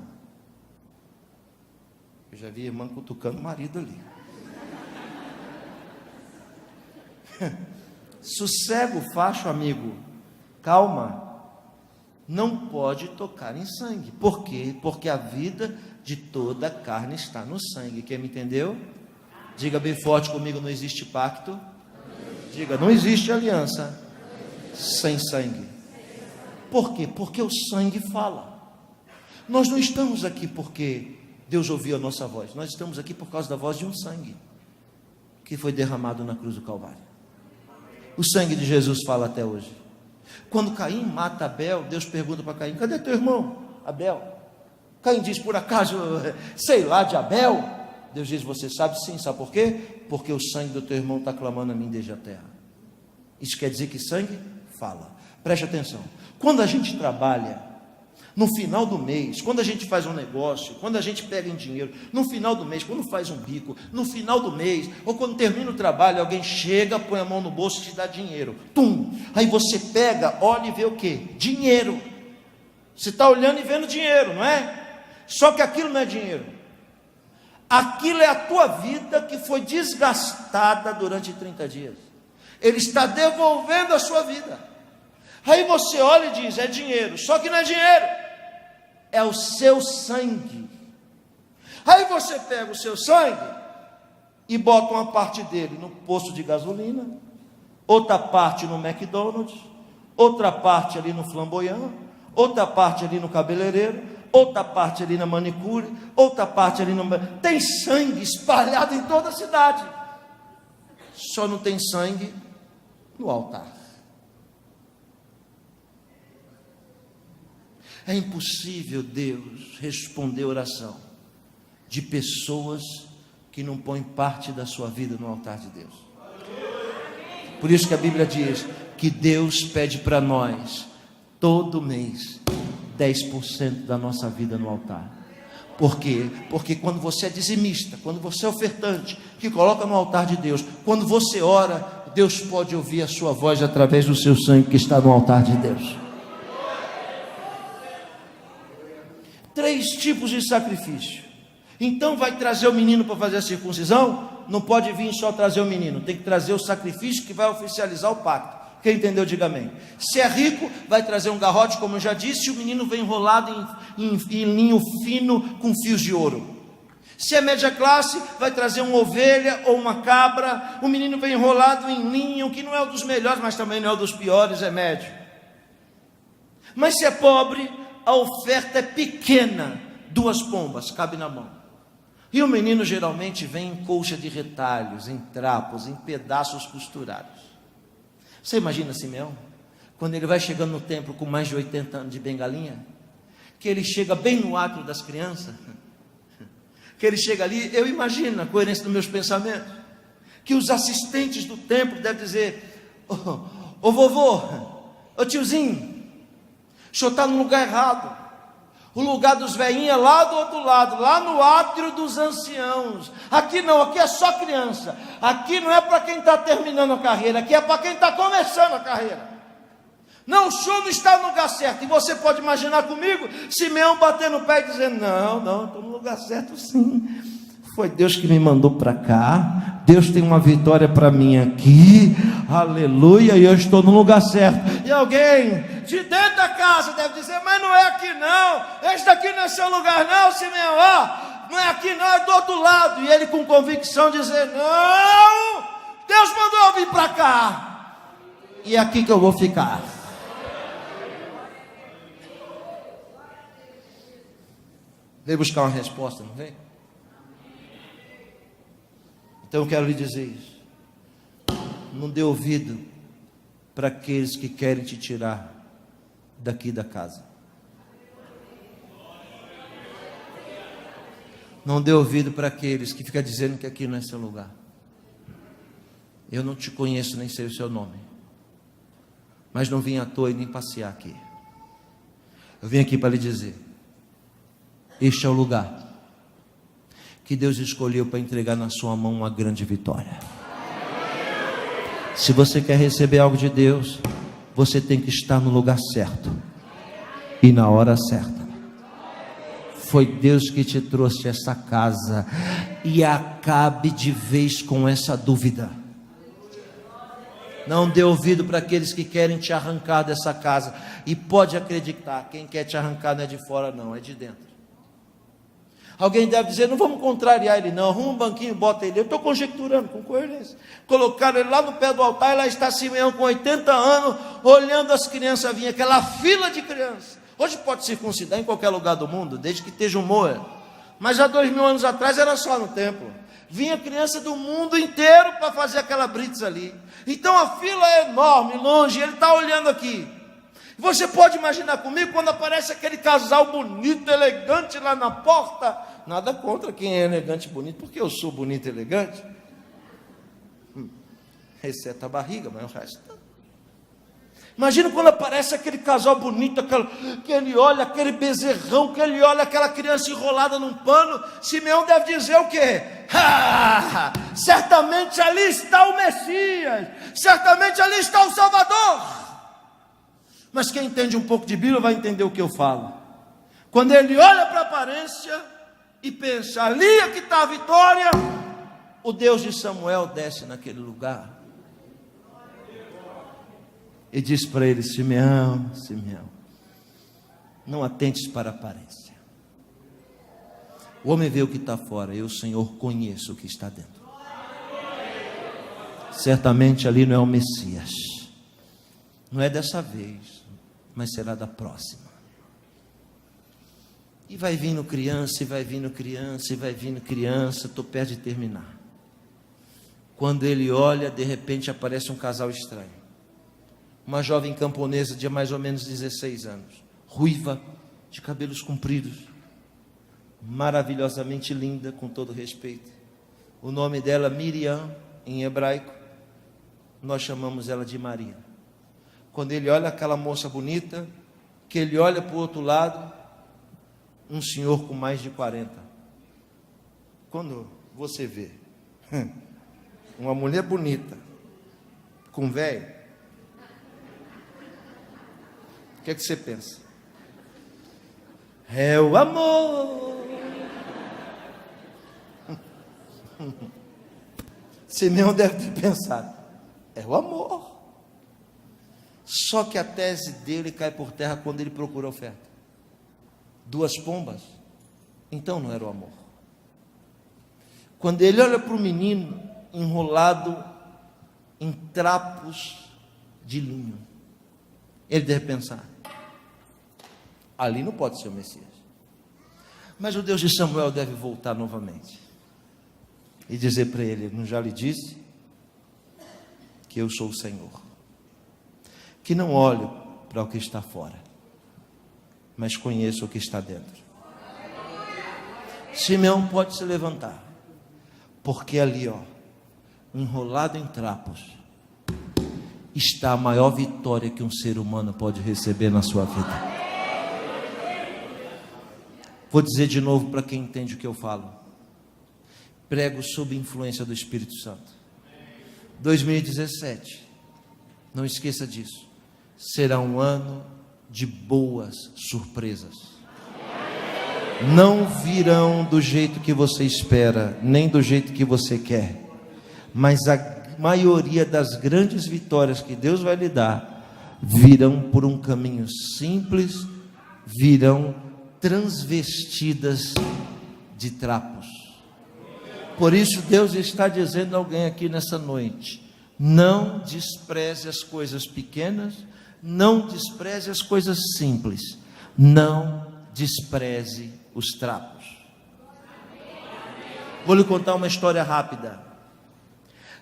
Eu já vi a irmã cutucando o marido ali. Sossego, facho, amigo. Calma. Não pode tocar em sangue. Por quê? Porque a vida de toda a carne está no sangue. Quem me entendeu? Diga bem forte comigo: não existe pacto. Diga, não existe aliança sem sangue. Por quê? Porque o sangue fala. Nós não estamos aqui porque Deus ouviu a nossa voz. Nós estamos aqui por causa da voz de um sangue que foi derramado na cruz do Calvário. O sangue de Jesus fala até hoje. Quando Caim mata Abel, Deus pergunta para Caim: cadê teu irmão Abel? Caim diz: por acaso, sei lá, de Abel? Deus diz: você sabe sim. Sabe por quê? Porque o sangue do teu irmão está clamando a mim desde a terra. Isso quer dizer que sangue fala. Preste atenção. Quando a gente trabalha, no final do mês, quando a gente faz um negócio, quando a gente pega em dinheiro, no final do mês, quando faz um bico, no final do mês, ou quando termina o trabalho, alguém chega, põe a mão no bolso e te dá dinheiro. Tum! Aí você pega, olha e vê o quê? Dinheiro. Você está olhando e vendo dinheiro, não é? Só que aquilo não é dinheiro. Aquilo é a tua vida que foi desgastada durante 30 dias. Ele está devolvendo a sua vida. Aí você olha e diz: é dinheiro. Só que não é dinheiro, é o seu sangue. Aí você pega o seu sangue e bota uma parte dele no posto de gasolina, outra parte no McDonald's, outra parte ali no Flamboyant, outra parte ali no cabeleireiro, outra parte ali na manicure, outra parte ali no... Tem sangue espalhado em toda a cidade, só não tem sangue no altar. É impossível Deus responder a oração de pessoas que não põem parte da sua vida no altar de Deus. Por isso que a Bíblia diz que Deus pede para nós, todo mês, 10% da nossa vida no altar. Por quê? Porque quando você é dizimista, quando você é ofertante, que coloca no altar de Deus, quando você ora, Deus pode ouvir a sua voz através do seu sangue que está no altar de Deus. 3 tipos de sacrifício. Então vai trazer o menino para fazer a circuncisão? Não pode vir só trazer o menino, tem que trazer o sacrifício que vai oficializar o pacto. Quem entendeu, diga amém. Se é rico, vai trazer um garrote, como eu já disse, e o menino vem enrolado em linho fino com fios de ouro. Se é média classe, vai trazer uma ovelha ou uma cabra, o menino vem enrolado em linho, que não é o dos melhores, mas também não é o dos piores, é médio. Mas se é pobre, a oferta é pequena, 2 pombas, cabe na mão. E o menino geralmente vem em colcha de retalhos, em trapos, em pedaços costurados. Você imagina Simeão, quando ele vai chegando no templo com mais de 80 anos de bengalinha, que ele chega bem no átrio das crianças, que ele chega ali, eu imagino a coerência dos meus pensamentos, que os assistentes do templo devem dizer, ô vovô, ô tiozinho, o senhor está no lugar errado. O lugar dos velhinhos é lá do outro lado, lá no átrio dos anciãos. Aqui não, aqui é só criança. Aqui não é para quem está terminando a carreira, aqui é para quem está começando a carreira. Não, o senhor não está no lugar certo. E você pode imaginar comigo, Simeão batendo o pé e dizendo, não, estou no lugar certo sim. Foi Deus que me mandou para cá. Deus tem uma vitória para mim aqui. Aleluia, e eu estou no lugar certo. E alguém de dentro da casa deve dizer, mas não é aqui não. Este daqui não é seu lugar não, Simeão. Não é aqui não, é do outro lado. E ele com convicção dizer, não, Deus mandou eu vir para cá. E é aqui que eu vou ficar. Veio buscar uma resposta, não vem? Então eu quero lhe dizer isso. Não dê ouvido para aqueles que querem te tirar daqui da casa. Não dê ouvido para aqueles que ficam dizendo que aqui não é seu lugar. Eu não te conheço, nem sei o seu nome. Mas não vim à toa e nem passear aqui. Eu vim aqui para lhe dizer, este é o lugar que Deus escolheu para entregar na sua mão uma grande vitória. Se você quer receber algo de Deus, você tem que estar no lugar certo e na hora certa. Foi Deus que te trouxe essa casa, e acabe de vez com essa dúvida. Não dê ouvido para aqueles que querem te arrancar dessa casa. E pode acreditar, quem quer te arrancar não é de fora não, é de dentro. Alguém deve dizer, não vamos contrariar ele não, arruma um banquinho, bota ele. Eu estou conjecturando, com coerência. Colocaram ele lá no pé do altar, e lá está Simeão com 80 anos, olhando as crianças vinha, aquela fila de crianças. Hoje pode circuncidar em qualquer lugar do mundo, desde que esteja um moa. Mas há 2000 anos atrás era só no templo. Vinha criança do mundo inteiro para fazer aquela britz ali. Então a fila é enorme, longe, ele está olhando aqui. Você pode imaginar comigo quando aparece aquele casal bonito, elegante lá na porta. Nada contra quem é elegante e bonito, porque eu sou bonito e elegante. Exceto a barriga, mas o resto não. Imagina quando aparece aquele casal bonito, que ele olha aquele bezerrão, que ele olha aquela criança enrolada num pano. Simeão deve dizer o quê? Certamente ali está o Messias, certamente ali está o Salvador. Mas quem entende um pouco de Bíblia vai entender o que eu falo. Quando ele olha para a aparência e pensa, ali é que está a vitória, o Deus de Samuel desce naquele lugar e diz para ele, Simeão, não atentes para a aparência. O homem vê o que está fora, eu, Senhor, conheço o que está dentro. certamente ali não é o Messias. Não é dessa vez, mas será da próxima. E vai vindo criança, e vai vindo criança, e vai vindo criança. Estou perto de terminar. Quando ele olha, de repente aparece um casal estranho. Uma jovem camponesa de mais ou menos 16 anos, ruiva, de cabelos compridos, maravilhosamente linda, com todo respeito. O nome dela, Miriam, em hebraico, nós chamamos ela de Maria. Quando ele olha aquela moça bonita, que ele olha para o outro lado, um senhor com mais de 40. Quando você vê uma mulher bonita com velho, o que é que você pensa? É o amor. Simeão deve ter pensado, é o amor. Só que a tese dele cai por terra quando ele procura a oferta. 2 pombas, então não era o amor. Quando ele olha para o menino enrolado em trapos de linho, ele deve pensar, ali não pode ser o Messias. Mas o Deus de Samuel deve voltar novamente e dizer para ele, não já lhe disse que eu sou o Senhor, que não olho para o que está fora, mas conheço o que está dentro. Simeão pode se levantar, porque ali, enrolado em trapos, está a maior vitória que um ser humano pode receber na sua vida. Vou dizer de novo para quem entende o que eu falo. Prego sob influência do Espírito Santo. 2017, não esqueça disso, será um ano de boas surpresas. Não virão do jeito que você espera, nem do jeito que você quer, mas a maioria das grandes vitórias que Deus vai lhe dar virão por um caminho simples, virão transvestidas de trapos. Por isso Deus está dizendo a alguém aqui nessa noite, não despreze as coisas pequenas, não despreze as coisas simples, não despreze os trapos. Vou lhe contar uma história rápida.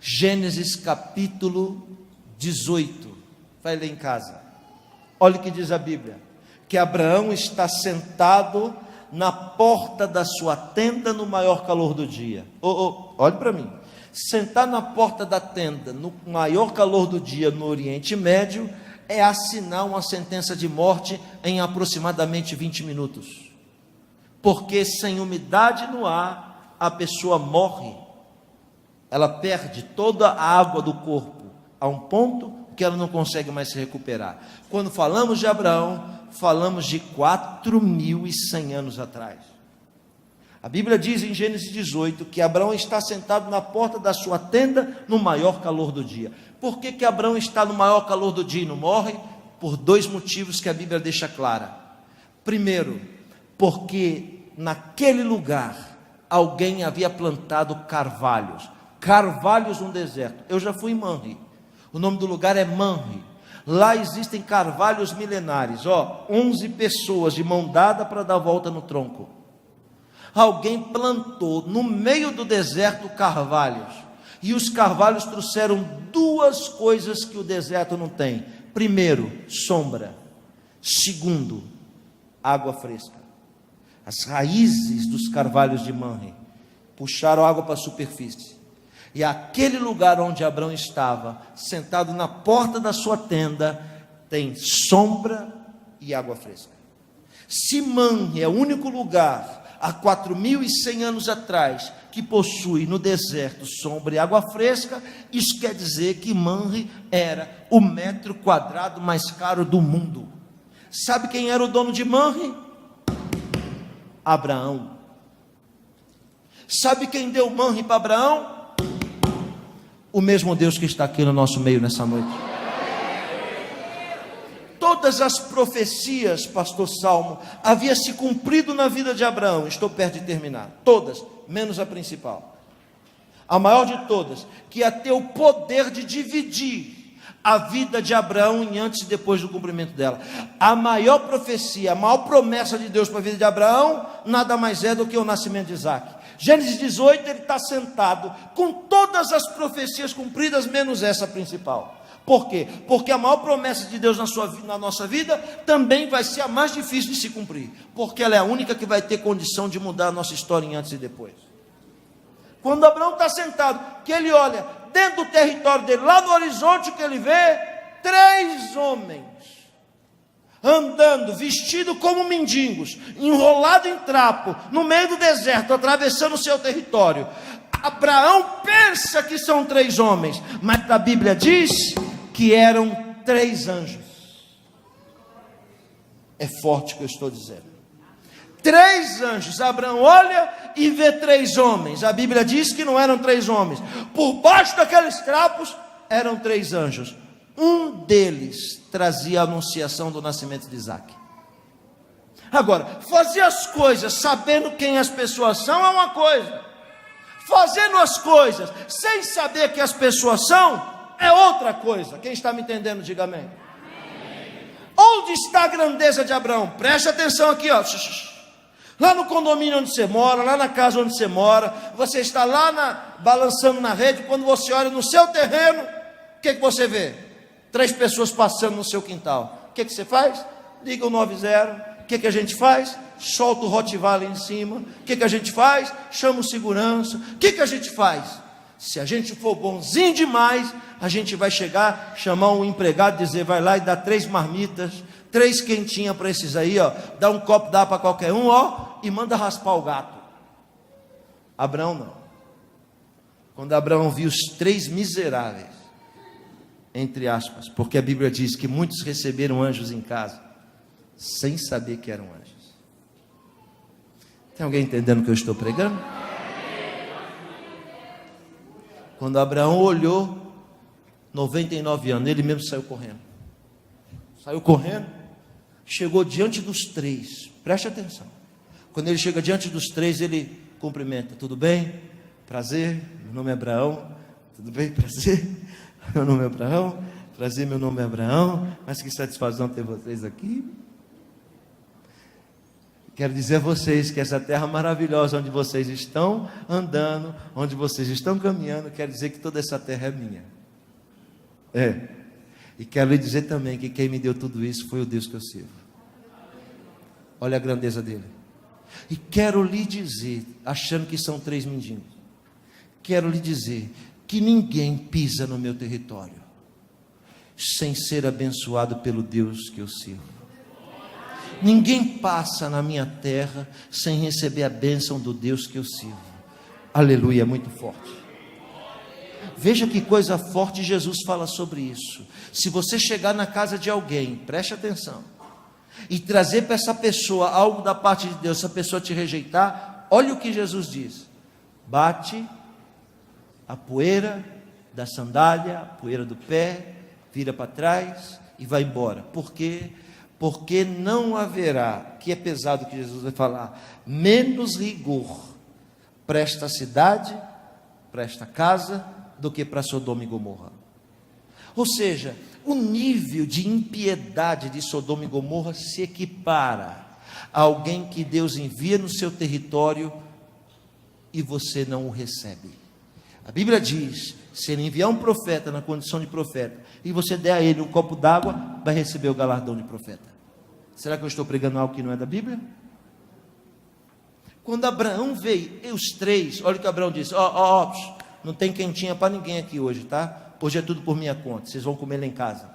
Gênesis capítulo 18, vai ler em casa. Olha o que diz a Bíblia, que Abraão está sentado na porta da sua tenda no maior calor do dia. Olhe para mim, sentar na porta da tenda no maior calor do dia no Oriente Médio é assinar uma sentença de morte em aproximadamente 20 minutos, porque sem umidade no ar a pessoa morre, ela perde toda a água do corpo a um ponto que ela não consegue mais se recuperar. Quando falamos de Abraão, falamos de 4.100 anos atrás. A Bíblia diz em Gênesis 18 que Abraão está sentado na porta da sua tenda no maior calor do dia. Por que Abraão está no maior calor do dia e não morre? Por 2 motivos que a Bíblia deixa clara. Primeiro, porque naquele lugar alguém havia plantado carvalhos no deserto. Eu já fui em Manre, o nome do lugar é Manre. Lá existem carvalhos milenares, 11 pessoas de mão dada para dar volta no tronco. Alguém plantou no meio do deserto carvalhos, e os carvalhos trouxeram 2 coisas que o deserto não tem. Primeiro, sombra. Segundo, água fresca. As raízes dos carvalhos de Manre puxaram água para a superfície, e aquele lugar onde Abraão estava, sentado na porta da sua tenda, tem sombra e água fresca. Se Manre é o único lugar, há 4.100 anos atrás, que possui no deserto sombra e água fresca, isso quer dizer que Manre era o metro quadrado mais caro do mundo. Sabe quem era o dono de Manre? Abraão. Sabe quem deu Manre para Abraão? O mesmo Deus que está aqui no nosso meio nessa noite. Todas as profecias, pastor Salmo, havia se cumprido na vida de Abraão. Estou perto de terminar. Todas, menos a principal. a maior de todas, que ia ter o poder de dividir a vida de Abraão em antes e depois do cumprimento dela. A maior profecia, a maior promessa de Deus para a vida de Abraão, nada mais é do que o nascimento de Isaac. Gênesis 18, ele está sentado com todas as profecias cumpridas, menos essa principal. Por quê? Porque a maior promessa de Deus na nossa vida também vai ser a mais difícil de se cumprir, porque ela é a única que vai ter condição de mudar a nossa história em antes e depois. Quando Abraão está sentado, que ele olha dentro do território dele, lá no horizonte, o que ele vê? 3 homens andando, vestidos como mendigos, enrolado em trapo, no meio do deserto, atravessando o seu território. Abraão pensa que são 3 homens, mas a Bíblia diz que eram 3 anjos. É forte o que eu estou dizendo. 3 anjos. Abraão olha e vê 3 homens. A Bíblia diz que não eram 3 homens. Por baixo daqueles trapos eram 3 anjos. Um deles trazia a anunciação do nascimento de Isaac. Agora, fazer as coisas sabendo quem as pessoas são é uma coisa. Fazendo as coisas sem saber quem as pessoas são é outra coisa. Quem está me entendendo, diga amém. Onde está a grandeza de Abraão? Preste atenção aqui, ó. Lá no condomínio onde você mora, lá na casa onde você mora, você está lá balançando na rede. Quando você olha no seu terreno, o que você vê? 3 pessoas passando no seu quintal. O que você faz? Liga o 90. O que a gente faz? Solta o Rottweiler em cima. O que a gente faz? Chama o segurança. O que a gente faz? Se a gente for bonzinho demais, a gente vai chegar, chamar um empregado, dizer, vai lá e dá 3 marmitas, 3 quentinhas para esses aí, ó, dá um copo d'água para qualquer um, ó, e manda raspar o gato. Abraão não. Quando Abraão viu os 3 miseráveis, entre aspas, porque a Bíblia diz que muitos receberam anjos em casa, sem saber que eram anjos. Tem alguém entendendo o que eu estou pregando? Quando Abraão olhou, 99 anos, ele mesmo saiu correndo. Saiu correndo, chegou diante dos 3, preste atenção. Quando ele chega diante dos 3, ele cumprimenta. Tudo bem? Prazer, meu nome é Abraão. Tudo bem? Prazer, meu nome é Abraão. Prazer, meu nome é Abraão. Mas que satisfação ter vocês aqui. Quero dizer a vocês que essa terra maravilhosa onde vocês estão andando, onde vocês estão caminhando, quero dizer que toda essa terra é minha. E quero lhe dizer também que quem me deu tudo isso foi o Deus que eu sirvo. Olha a grandeza dele. E quero lhe dizer, achando que são 3 mendigos, quero lhe dizer que ninguém pisa no meu território sem ser abençoado pelo Deus que eu sirvo. Ninguém passa na minha terra sem receber a bênção do Deus que eu sirvo. Aleluia, muito forte. Veja que coisa forte Jesus fala sobre isso. Se você chegar na casa de alguém, preste atenção, e trazer para essa pessoa algo da parte de Deus, essa pessoa te rejeitar, olha o que Jesus diz: bate a poeira da sandália, a poeira do pé, vira para trás e vai embora. Por quê? Porque não haverá, que é pesado que Jesus vai falar, menos rigor para esta cidade, para esta casa, do que para Sodoma e Gomorra. Ou seja, o nível de impiedade de Sodoma e Gomorra se equipara a alguém que Deus envia no seu território e você não o recebe. A Bíblia diz, se ele enviar um profeta na condição de profeta, e você der a ele um copo d'água, vai receber o galardão de profeta. Será que eu estou pregando algo que não é da Bíblia? Quando Abraão veio, e os 3, olha o que Abraão disse: não tem quentinha para ninguém aqui hoje, tá? Hoje é tudo por minha conta, vocês vão comer lá em casa.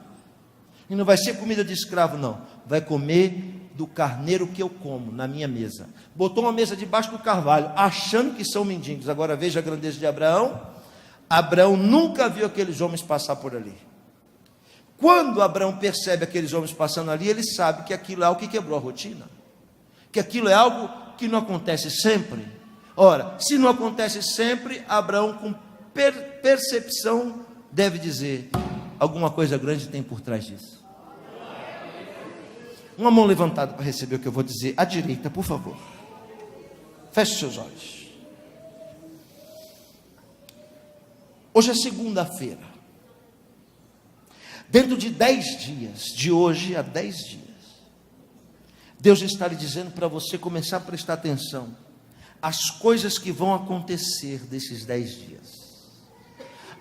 E não vai ser comida de escravo não, vai comer do carneiro que eu como na minha mesa. Botou uma mesa debaixo do carvalho, achando que são mendigos. Agora veja a grandeza de Abraão. Abraão nunca viu aqueles homens passar por ali. Quando Abraão percebe aqueles homens passando ali, ele sabe que aquilo é algo que quebrou a rotina, que aquilo é algo que não acontece sempre. Ora, se não acontece sempre, Abraão, com percepção, deve dizer: alguma coisa grande tem por trás disso. Uma mão levantada para receber o que eu vou dizer. À direita, por favor. Feche seus olhos. Hoje é segunda-feira. Dentro de 10 dias, de hoje a 10 dias, Deus está lhe dizendo para você começar a prestar atenção às coisas que vão acontecer desses 10 dias.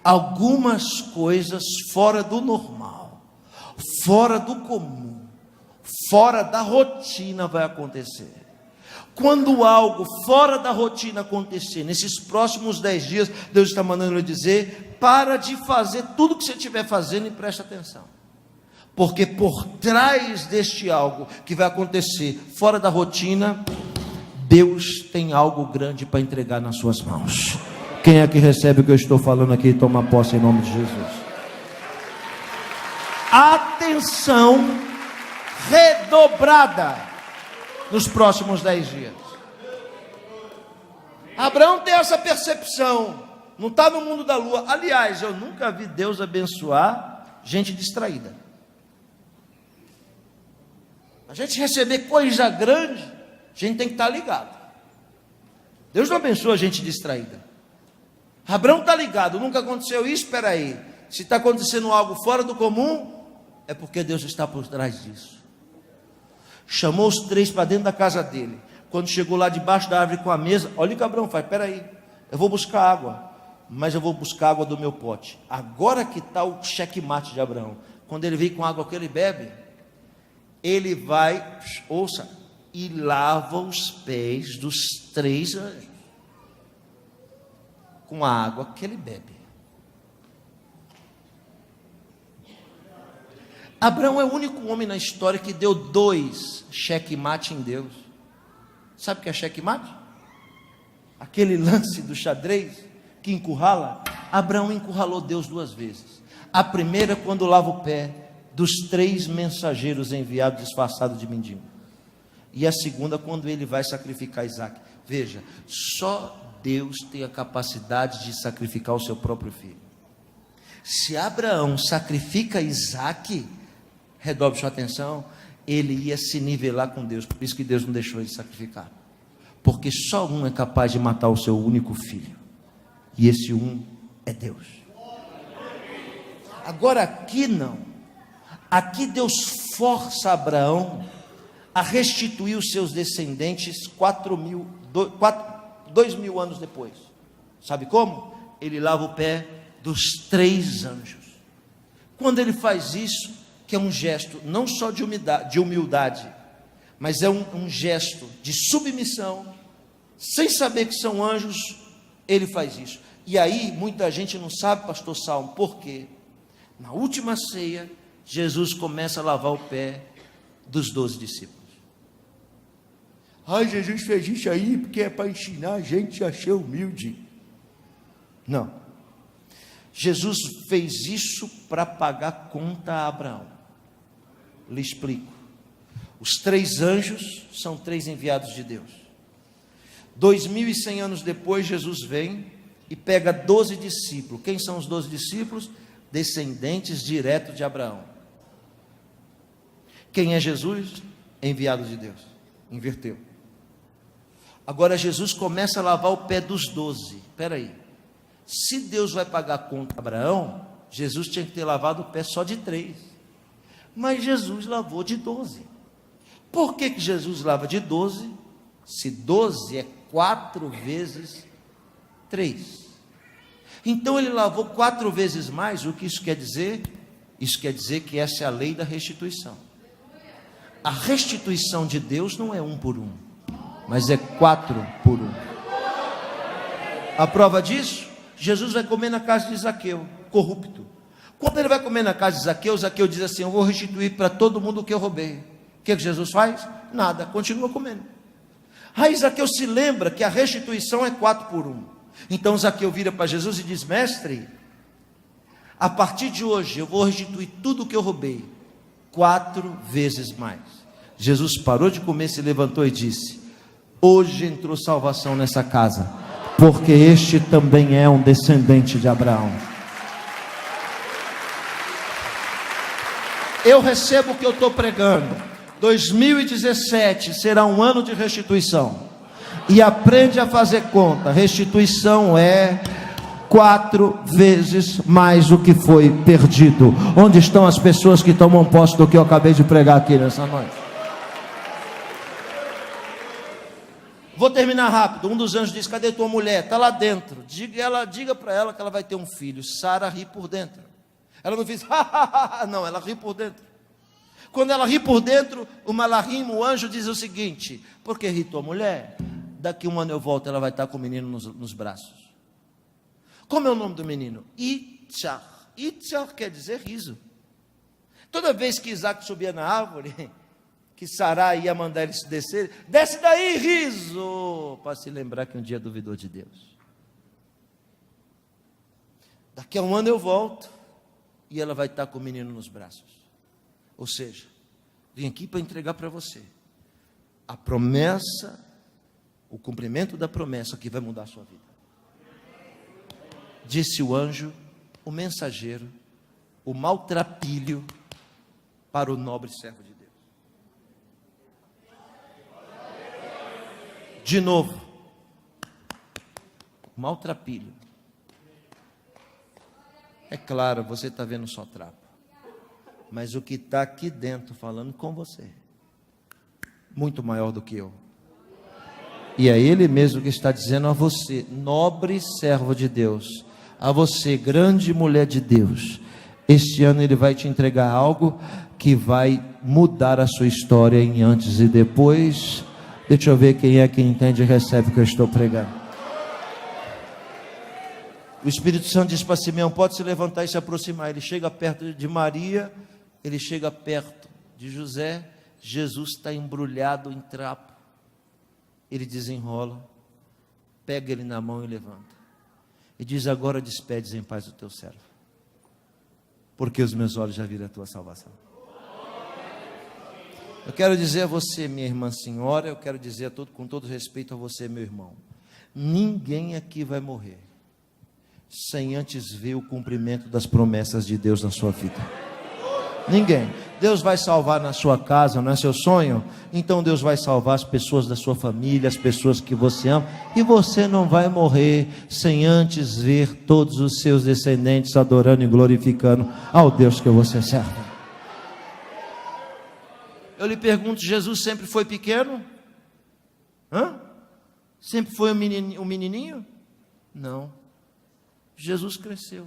Algumas coisas fora do normal, fora do comum, fora da rotina vai acontecer. Quando algo fora da rotina acontecer, nesses próximos 10 dias, Deus está mandando lhe dizer: para de fazer tudo que você estiver fazendo e preste atenção. Porque por trás deste algo que vai acontecer fora da rotina, Deus tem algo grande para entregar nas suas mãos. Quem é que recebe o que eu estou falando aqui? Toma posse em nome de Jesus. Atenção redobrada nos próximos 10 dias. Abraão tem essa percepção, não está no mundo da lua. Aliás, eu nunca vi Deus abençoar gente distraída. A gente receber coisa grande, a gente tem que estar ligado. Deus não abençoa gente distraída. Abraão está ligado, nunca aconteceu isso, espera aí. Se está acontecendo algo fora do comum, é porque Deus está por trás disso. Chamou os 3 para dentro da casa dele. Quando chegou lá debaixo da árvore com a mesa, olha o que Abraão faz: espera aí, eu vou buscar água, mas eu vou buscar água do meu pote. Agora que está o checkmate de Abraão. Quando ele vem com a água que ele bebe, ele vai, ouça, e lava os pés dos 3 anjos com a água que ele bebe. Abraão é o único homem na história que deu 2 checkmate em Deus. Sabe o que é checkmate? Aquele lance do xadrez que encurrala. Abraão encurralou Deus 2 vezes. A primeira, quando lava o pé dos 3 mensageiros enviados disfarçados de mendigo. E a segunda, quando ele vai sacrificar Isaac. Veja, só Deus tem a capacidade de sacrificar o seu próprio filho. Se Abraão sacrifica Isaac, redobre sua atenção, ele ia se nivelar com Deus. Por isso que Deus não deixou ele sacrificar. Porque só um é capaz de matar o seu único filho. E esse um é Deus. Agora aqui não. Aqui Deus força Abraão a restituir os seus descendentes 2.000 anos depois. Sabe como? Ele lava o pé dos 3 anjos. Quando ele faz isso, que é um gesto não só de humildade, mas é um gesto de submissão, sem saber que são anjos, ele faz isso. E aí muita gente não sabe, pastor Salmo, por quê? Na última ceia, Jesus começa a lavar o pé dos 12 discípulos. Ai, Jesus fez isso aí porque é para ensinar a gente a ser humilde. Não. Jesus fez isso para pagar conta a Abraão. Lhe explico. Os 3 anjos são 3 enviados de Deus. 2.100 anos depois, Jesus vem e pega 12 discípulos. Quem são os 12 discípulos? Descendentes diretos de Abraão. Quem é Jesus? Enviado de Deus. Inverteu. Agora Jesus começa a lavar o pé dos 12. Espera aí. Se Deus vai pagar conta a Abraão, Jesus tinha que ter lavado o pé só de 3. Mas Jesus lavou de 12. Por que Jesus lava de 12? Se 12 é 4 vezes 3. Então ele lavou 4 vezes mais. O que isso quer dizer? Isso quer dizer que essa é a lei da restituição. A restituição de Deus não é 1 por 1, mas é 4 por 1. A prova disso, Jesus vai comer na casa de Zaqueu, corrupto. Quando ele vai comer na casa de Zaqueu, Zaqueu diz assim: eu vou restituir para todo mundo o que eu roubei. O que Jesus faz? Nada, continua comendo. Aí Zaqueu se lembra que a restituição é 4 por 1. Então Zaqueu vira para Jesus e diz: mestre, a partir de hoje eu vou restituir tudo o que eu roubei, 4 vezes mais. Jesus parou de comer, se levantou e disse: hoje entrou salvação nessa casa, porque este também é um descendente de Abraão. Eu recebo o que eu estou pregando. 2017 será um ano de restituição. E aprende a fazer conta. Restituição é 4 vezes mais o que foi perdido. Onde estão as pessoas que tomam posse do que eu acabei de pregar aqui nessa noite? Vou terminar rápido. Um dos anjos disse: cadê tua mulher? Está lá dentro. Diga para ela que ela vai ter um filho. Sara ri por dentro. Ela não fez não, ela ri por dentro. Quando ela ri por dentro, o Malachim, o anjo, diz o seguinte: por que ri tua mulher? Daqui 1 ano eu volto, ela vai estar com o menino nos braços. Como é o nome do menino? Itzhar. Itzhar quer dizer riso. Toda vez que Isaac subia na árvore, que Sarai ia mandar ele se descer, desce daí, riso, para se lembrar que um dia duvidou de Deus. Daqui a 1 ano eu volto, e ela vai estar com o menino nos braços. Ou seja, vim aqui para entregar para você a promessa, o cumprimento da promessa que vai mudar a sua vida. Disse o anjo, o mensageiro, o maltrapilho para o nobre servo de Deus. De novo, maltrapilho. É claro, você está vendo só trapo, mas o que está aqui dentro falando com você, muito maior do que eu. E é Ele mesmo que está dizendo a você, nobre servo de Deus, a você, grande mulher de Deus, este ano Ele vai te entregar algo que vai mudar a sua história em antes e depois. Deixa eu ver quem é que entende e recebe o que eu estou pregando. O Espírito Santo diz para Simeão: pode se levantar e se aproximar. Ele chega perto de Maria, ele chega perto de José. Jesus está embrulhado em trapo. Ele desenrola, pega ele na mão e levanta. E diz: agora despedes em paz o teu servo, porque os meus olhos já viram a tua salvação. Eu quero dizer a você, minha irmã senhora, eu quero dizer com todo respeito a você, meu irmão, ninguém aqui vai morrer sem antes ver o cumprimento das promessas de Deus na sua vida. Ninguém. Deus vai salvar na sua casa, não é seu sonho? Então Deus vai salvar as pessoas da sua família, as pessoas que você ama, e você não vai morrer sem antes ver todos os seus descendentes adorando e glorificando ao Deus que você serve. Eu lhe pergunto, Jesus sempre foi pequeno? Sempre foi um menininho? Não. Jesus cresceu.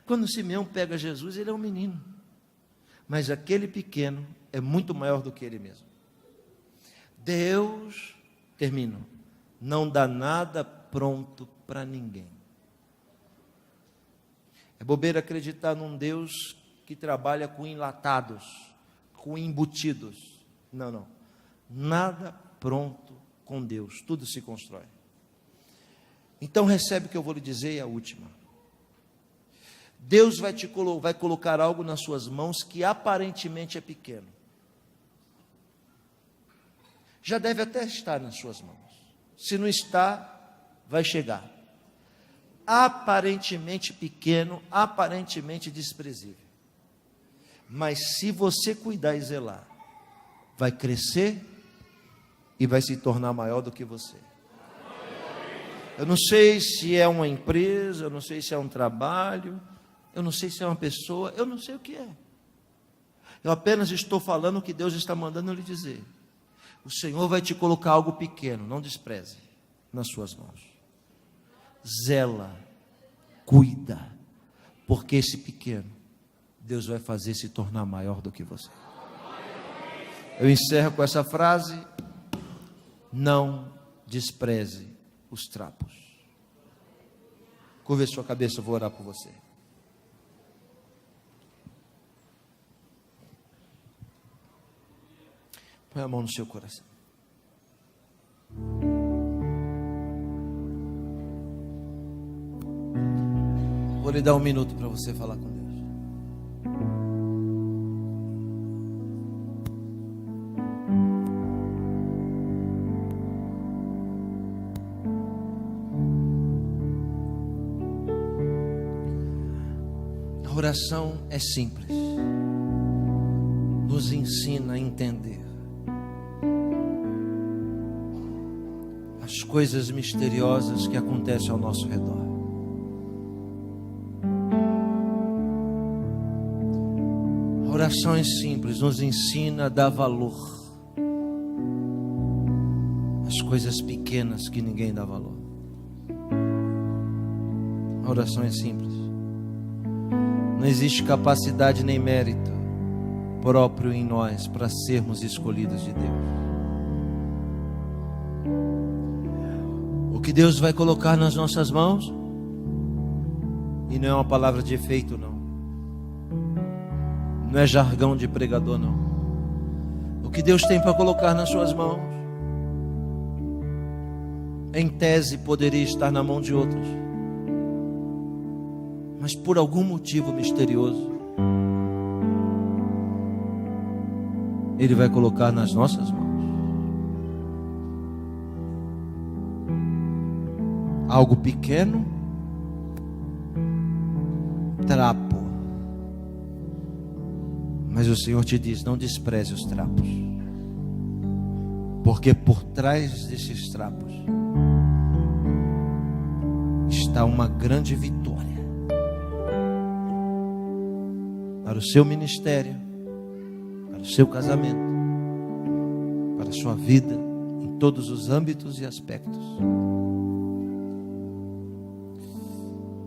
Quando Simeão pega Jesus, ele é um menino. Mas aquele pequeno é muito maior do que ele mesmo. Deus, termino, não dá nada pronto para ninguém. É bobeira acreditar num Deus que trabalha com enlatados, com embutidos. Não. Nada pronto com Deus, tudo se constrói. Então recebe o que eu vou lhe dizer, e a última. Deus vai colocar algo nas suas mãos que aparentemente é pequeno. Já deve até estar nas suas mãos. Se não está, vai chegar. Aparentemente pequeno, aparentemente desprezível. Mas se você cuidar e zelar, vai crescer e vai se tornar maior do que você. Eu não sei se é uma empresa, eu não sei se é um trabalho, eu não sei se é uma pessoa, eu não sei o que é. Eu apenas estou falando o que Deus está mandando lhe dizer. O Senhor vai te colocar algo pequeno, não despreze, nas suas mãos. Zela, cuida, porque esse pequeno, Deus vai fazer se tornar maior do que você. Eu encerro com essa frase: não despreze os trapos. Curva sua cabeça, eu vou orar por você. Põe a mão no seu coração. Vou lhe dar 1 minuto para você falar com Deus. A oração é simples. Nos ensina a entender as coisas misteriosas que acontecem ao nosso redor. Orações simples nos ensina a dar valor às coisas pequenas que ninguém dá valor. A oração é simples. Não existe capacidade nem mérito próprio em nós para sermos escolhidos de Deus. O que Deus vai colocar nas nossas mãos, e não é uma palavra de efeito, não é jargão de pregador, não. O que Deus tem para colocar nas suas mãos, em tese poderia estar na mão de outros, mas por algum motivo misterioso Ele vai colocar nas nossas mãos algo pequeno, trapo. Mas o Senhor te diz: não despreze os trapos, porque por trás desses trapos está uma grande vitória para o seu ministério, para o seu casamento, para a sua vida, em todos os âmbitos e aspectos.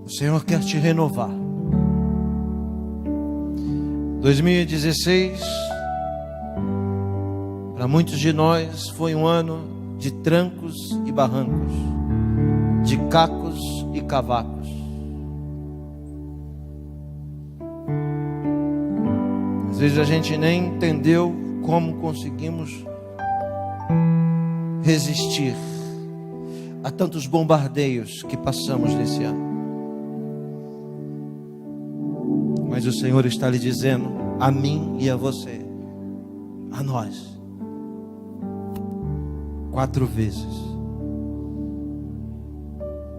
O Senhor quer te renovar. 2016, para muitos de nós, foi um ano de trancos e barrancos, de cacos e cavacos. Às vezes a gente nem entendeu como conseguimos resistir a tantos bombardeios que passamos nesse ano. Mas o Senhor está lhe dizendo, a mim e a você, a nós, 4 vezes,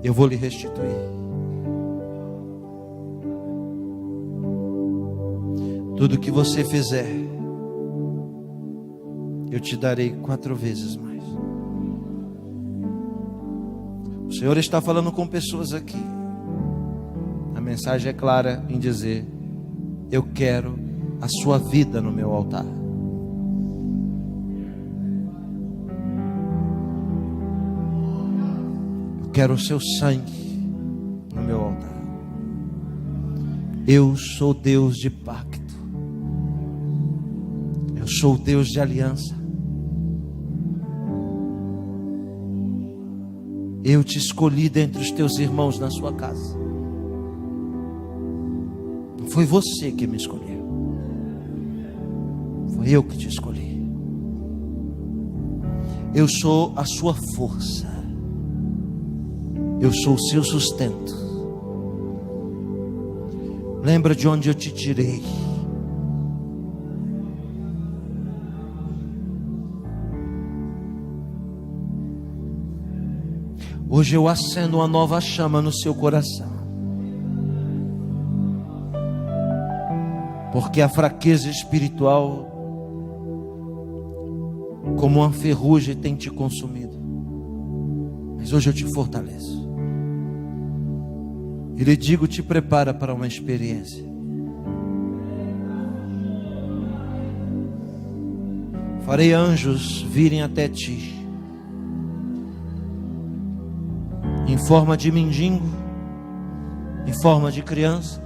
eu vou lhe restituir. Tudo que você fizer, eu te darei 4 vezes mais. O Senhor está falando com pessoas aqui. A mensagem é clara em dizer: eu quero a sua vida no meu altar. Eu quero o seu sangue no meu altar. Eu sou Deus de pacto. Eu sou Deus de aliança. Eu te escolhi dentre os teus irmãos na sua casa. Não foi você que me escolheu. Foi eu que te escolhi. Eu sou a sua força. Eu sou o seu sustento. Lembra de onde eu te tirei. Hoje eu acendo uma nova chama no seu coração. Porque a fraqueza espiritual, como uma ferrugem, tem te consumido. Mas hoje eu te fortaleço. E lhe digo, te prepara para uma experiência. Farei anjos virem até ti, em forma de mendigo, em forma de criança.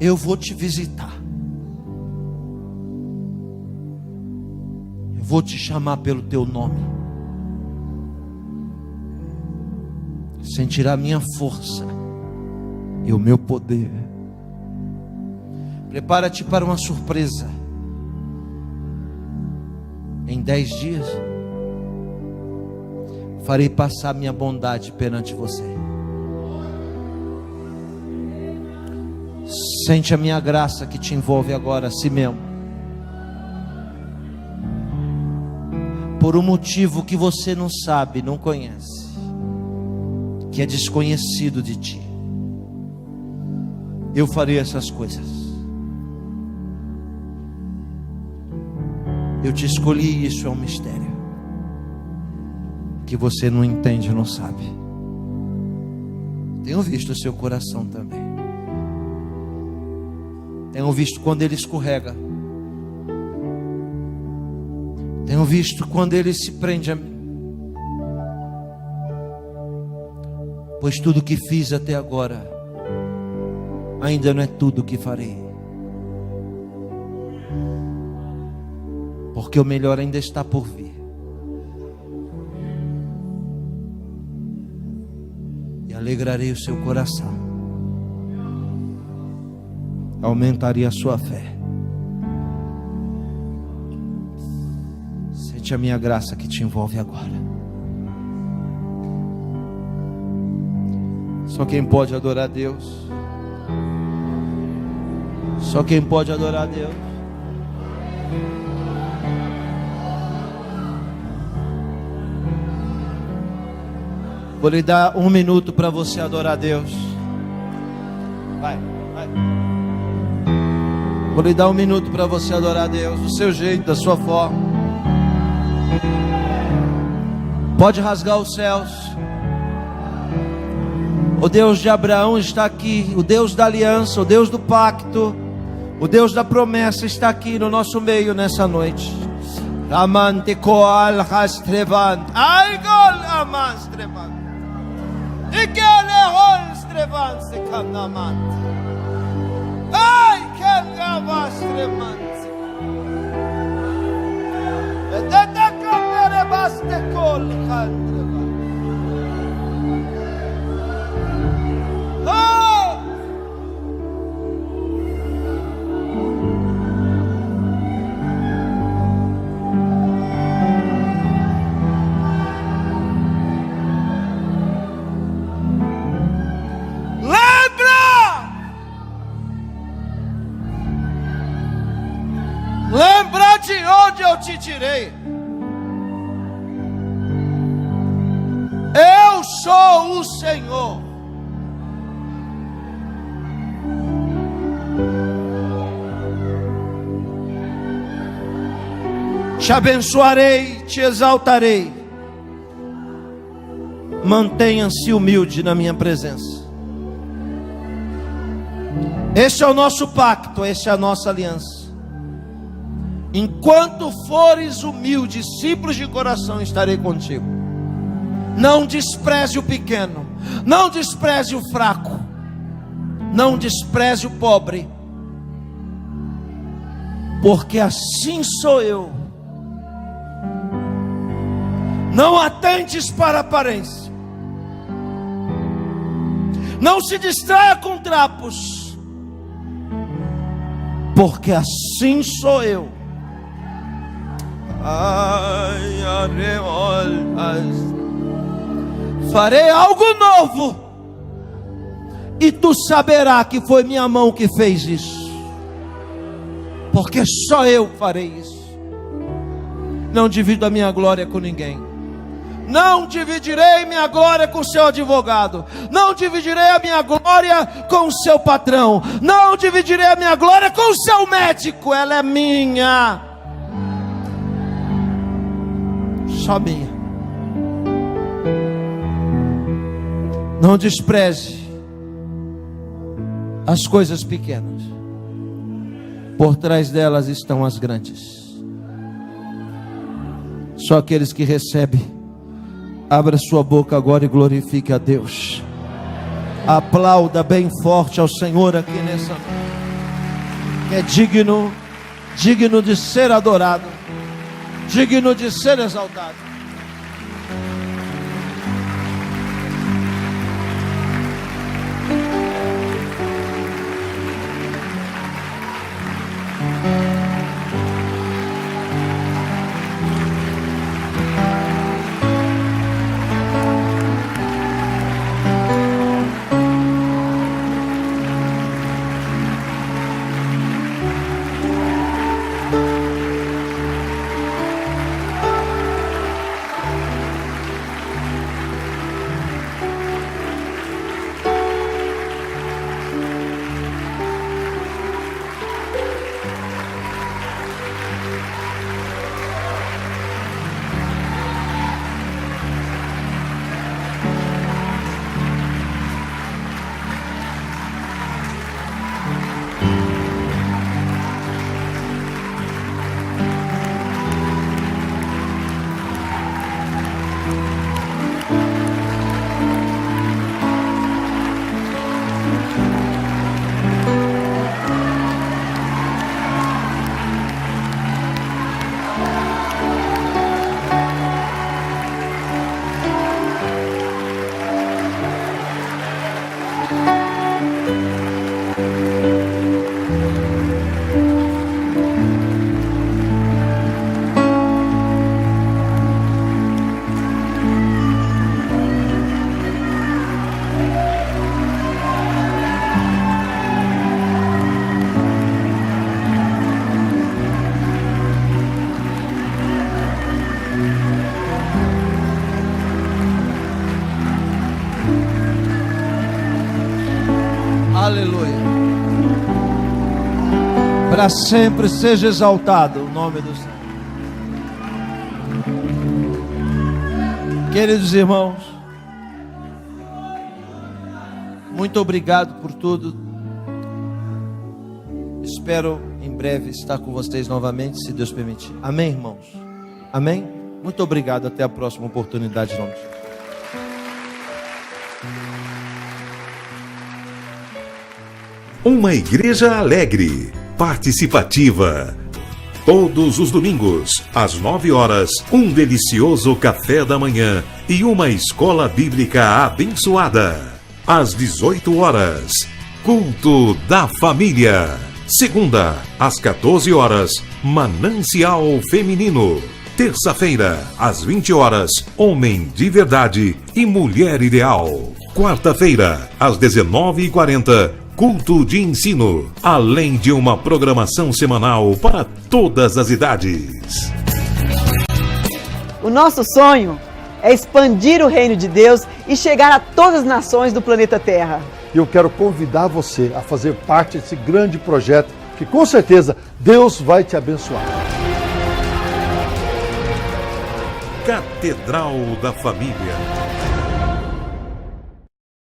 Eu vou te visitar. Eu vou te chamar pelo teu nome. Sentirá a minha força e o meu poder. Prepara-te para uma surpresa. Em 10 dias farei passar minha bondade perante você. Sente a minha graça que te envolve agora, assim mesmo. Por um motivo que você não sabe, não conhece, que é desconhecido de ti, eu farei essas coisas. Eu te escolhi e isso é um mistério. que você não entende, não sabe. Tenho visto o seu coração também. Tenho visto quando ele escorrega. Tenho visto quando ele se prende a mim. Pois tudo que fiz até agora ainda não é tudo o que farei. Porque o melhor ainda está por vir. E alegrarei o seu coração. Aumentarei a sua fé. Sente a minha graça que te envolve agora. Só quem pode adorar a Deus. Só quem pode adorar a Deus. Vou lhe dar 1 minuto para você adorar a Deus. Vai. Vou lhe dar 1 minuto para você adorar a Deus, do seu jeito, da sua forma. Pode rasgar os céus. O Deus de Abraão está aqui, o Deus da aliança, o Deus do pacto, o Deus da promessa está aqui no nosso meio nessa noite. Amante koal hastrevant, aigol amastrevant, ikelehol strevant se kanamant, ai kelgavastrevant, edeta kamerebaste kol handrevant. Lembra de onde eu te tirei. Eu sou o Senhor. Te abençoarei, te exaltarei. Mantenha-se humilde na minha presença. Este é o nosso pacto, esta é a nossa aliança. Enquanto fores humilde e simples de coração, estarei contigo. Não despreze o pequeno, não despreze o fraco, não despreze o pobre, porque assim sou eu. Não atentes para a aparência, não se distraia com trapos, porque assim sou eu. Farei algo novo, e tu saberás que foi minha mão que fez isso, porque só eu farei isso. Não divido a minha glória com ninguém. Não dividirei minha glória com o seu advogado. Não dividirei a minha glória com o seu patrão. Não dividirei a minha glória com o seu médico. Ela é minha. Só minha. Não despreze as coisas pequenas. Por trás delas estão as grandes. Só aqueles que recebem. Abra sua boca agora e glorifique a Deus. Aplauda bem forte ao Senhor aqui nessa noite. Que é digno de ser adorado, digno de ser exaltado. Para sempre seja exaltado o nome do Senhor. Queridos irmãos, muito obrigado por tudo. Espero em breve estar com vocês novamente, se Deus permitir. Amém, irmãos? Amém? Muito obrigado. Até a próxima oportunidade, em nome de Jesus. Uma igreja alegre, participativa. Todos os domingos, às 9 horas, um delicioso café da manhã e uma escola bíblica abençoada. Às 18 horas, culto da família. Segunda, às 14 horas, Manancial Feminino. Terça-feira, às 20 horas, Homem de Verdade e Mulher Ideal. Quarta-feira, às 19h40, culto de ensino, além de uma programação semanal para todas as idades. O nosso sonho é expandir o reino de Deus e chegar a todas as nações do planeta Terra. E eu quero convidar você a fazer parte desse grande projeto, que com certeza Deus vai te abençoar. Catedral da Família.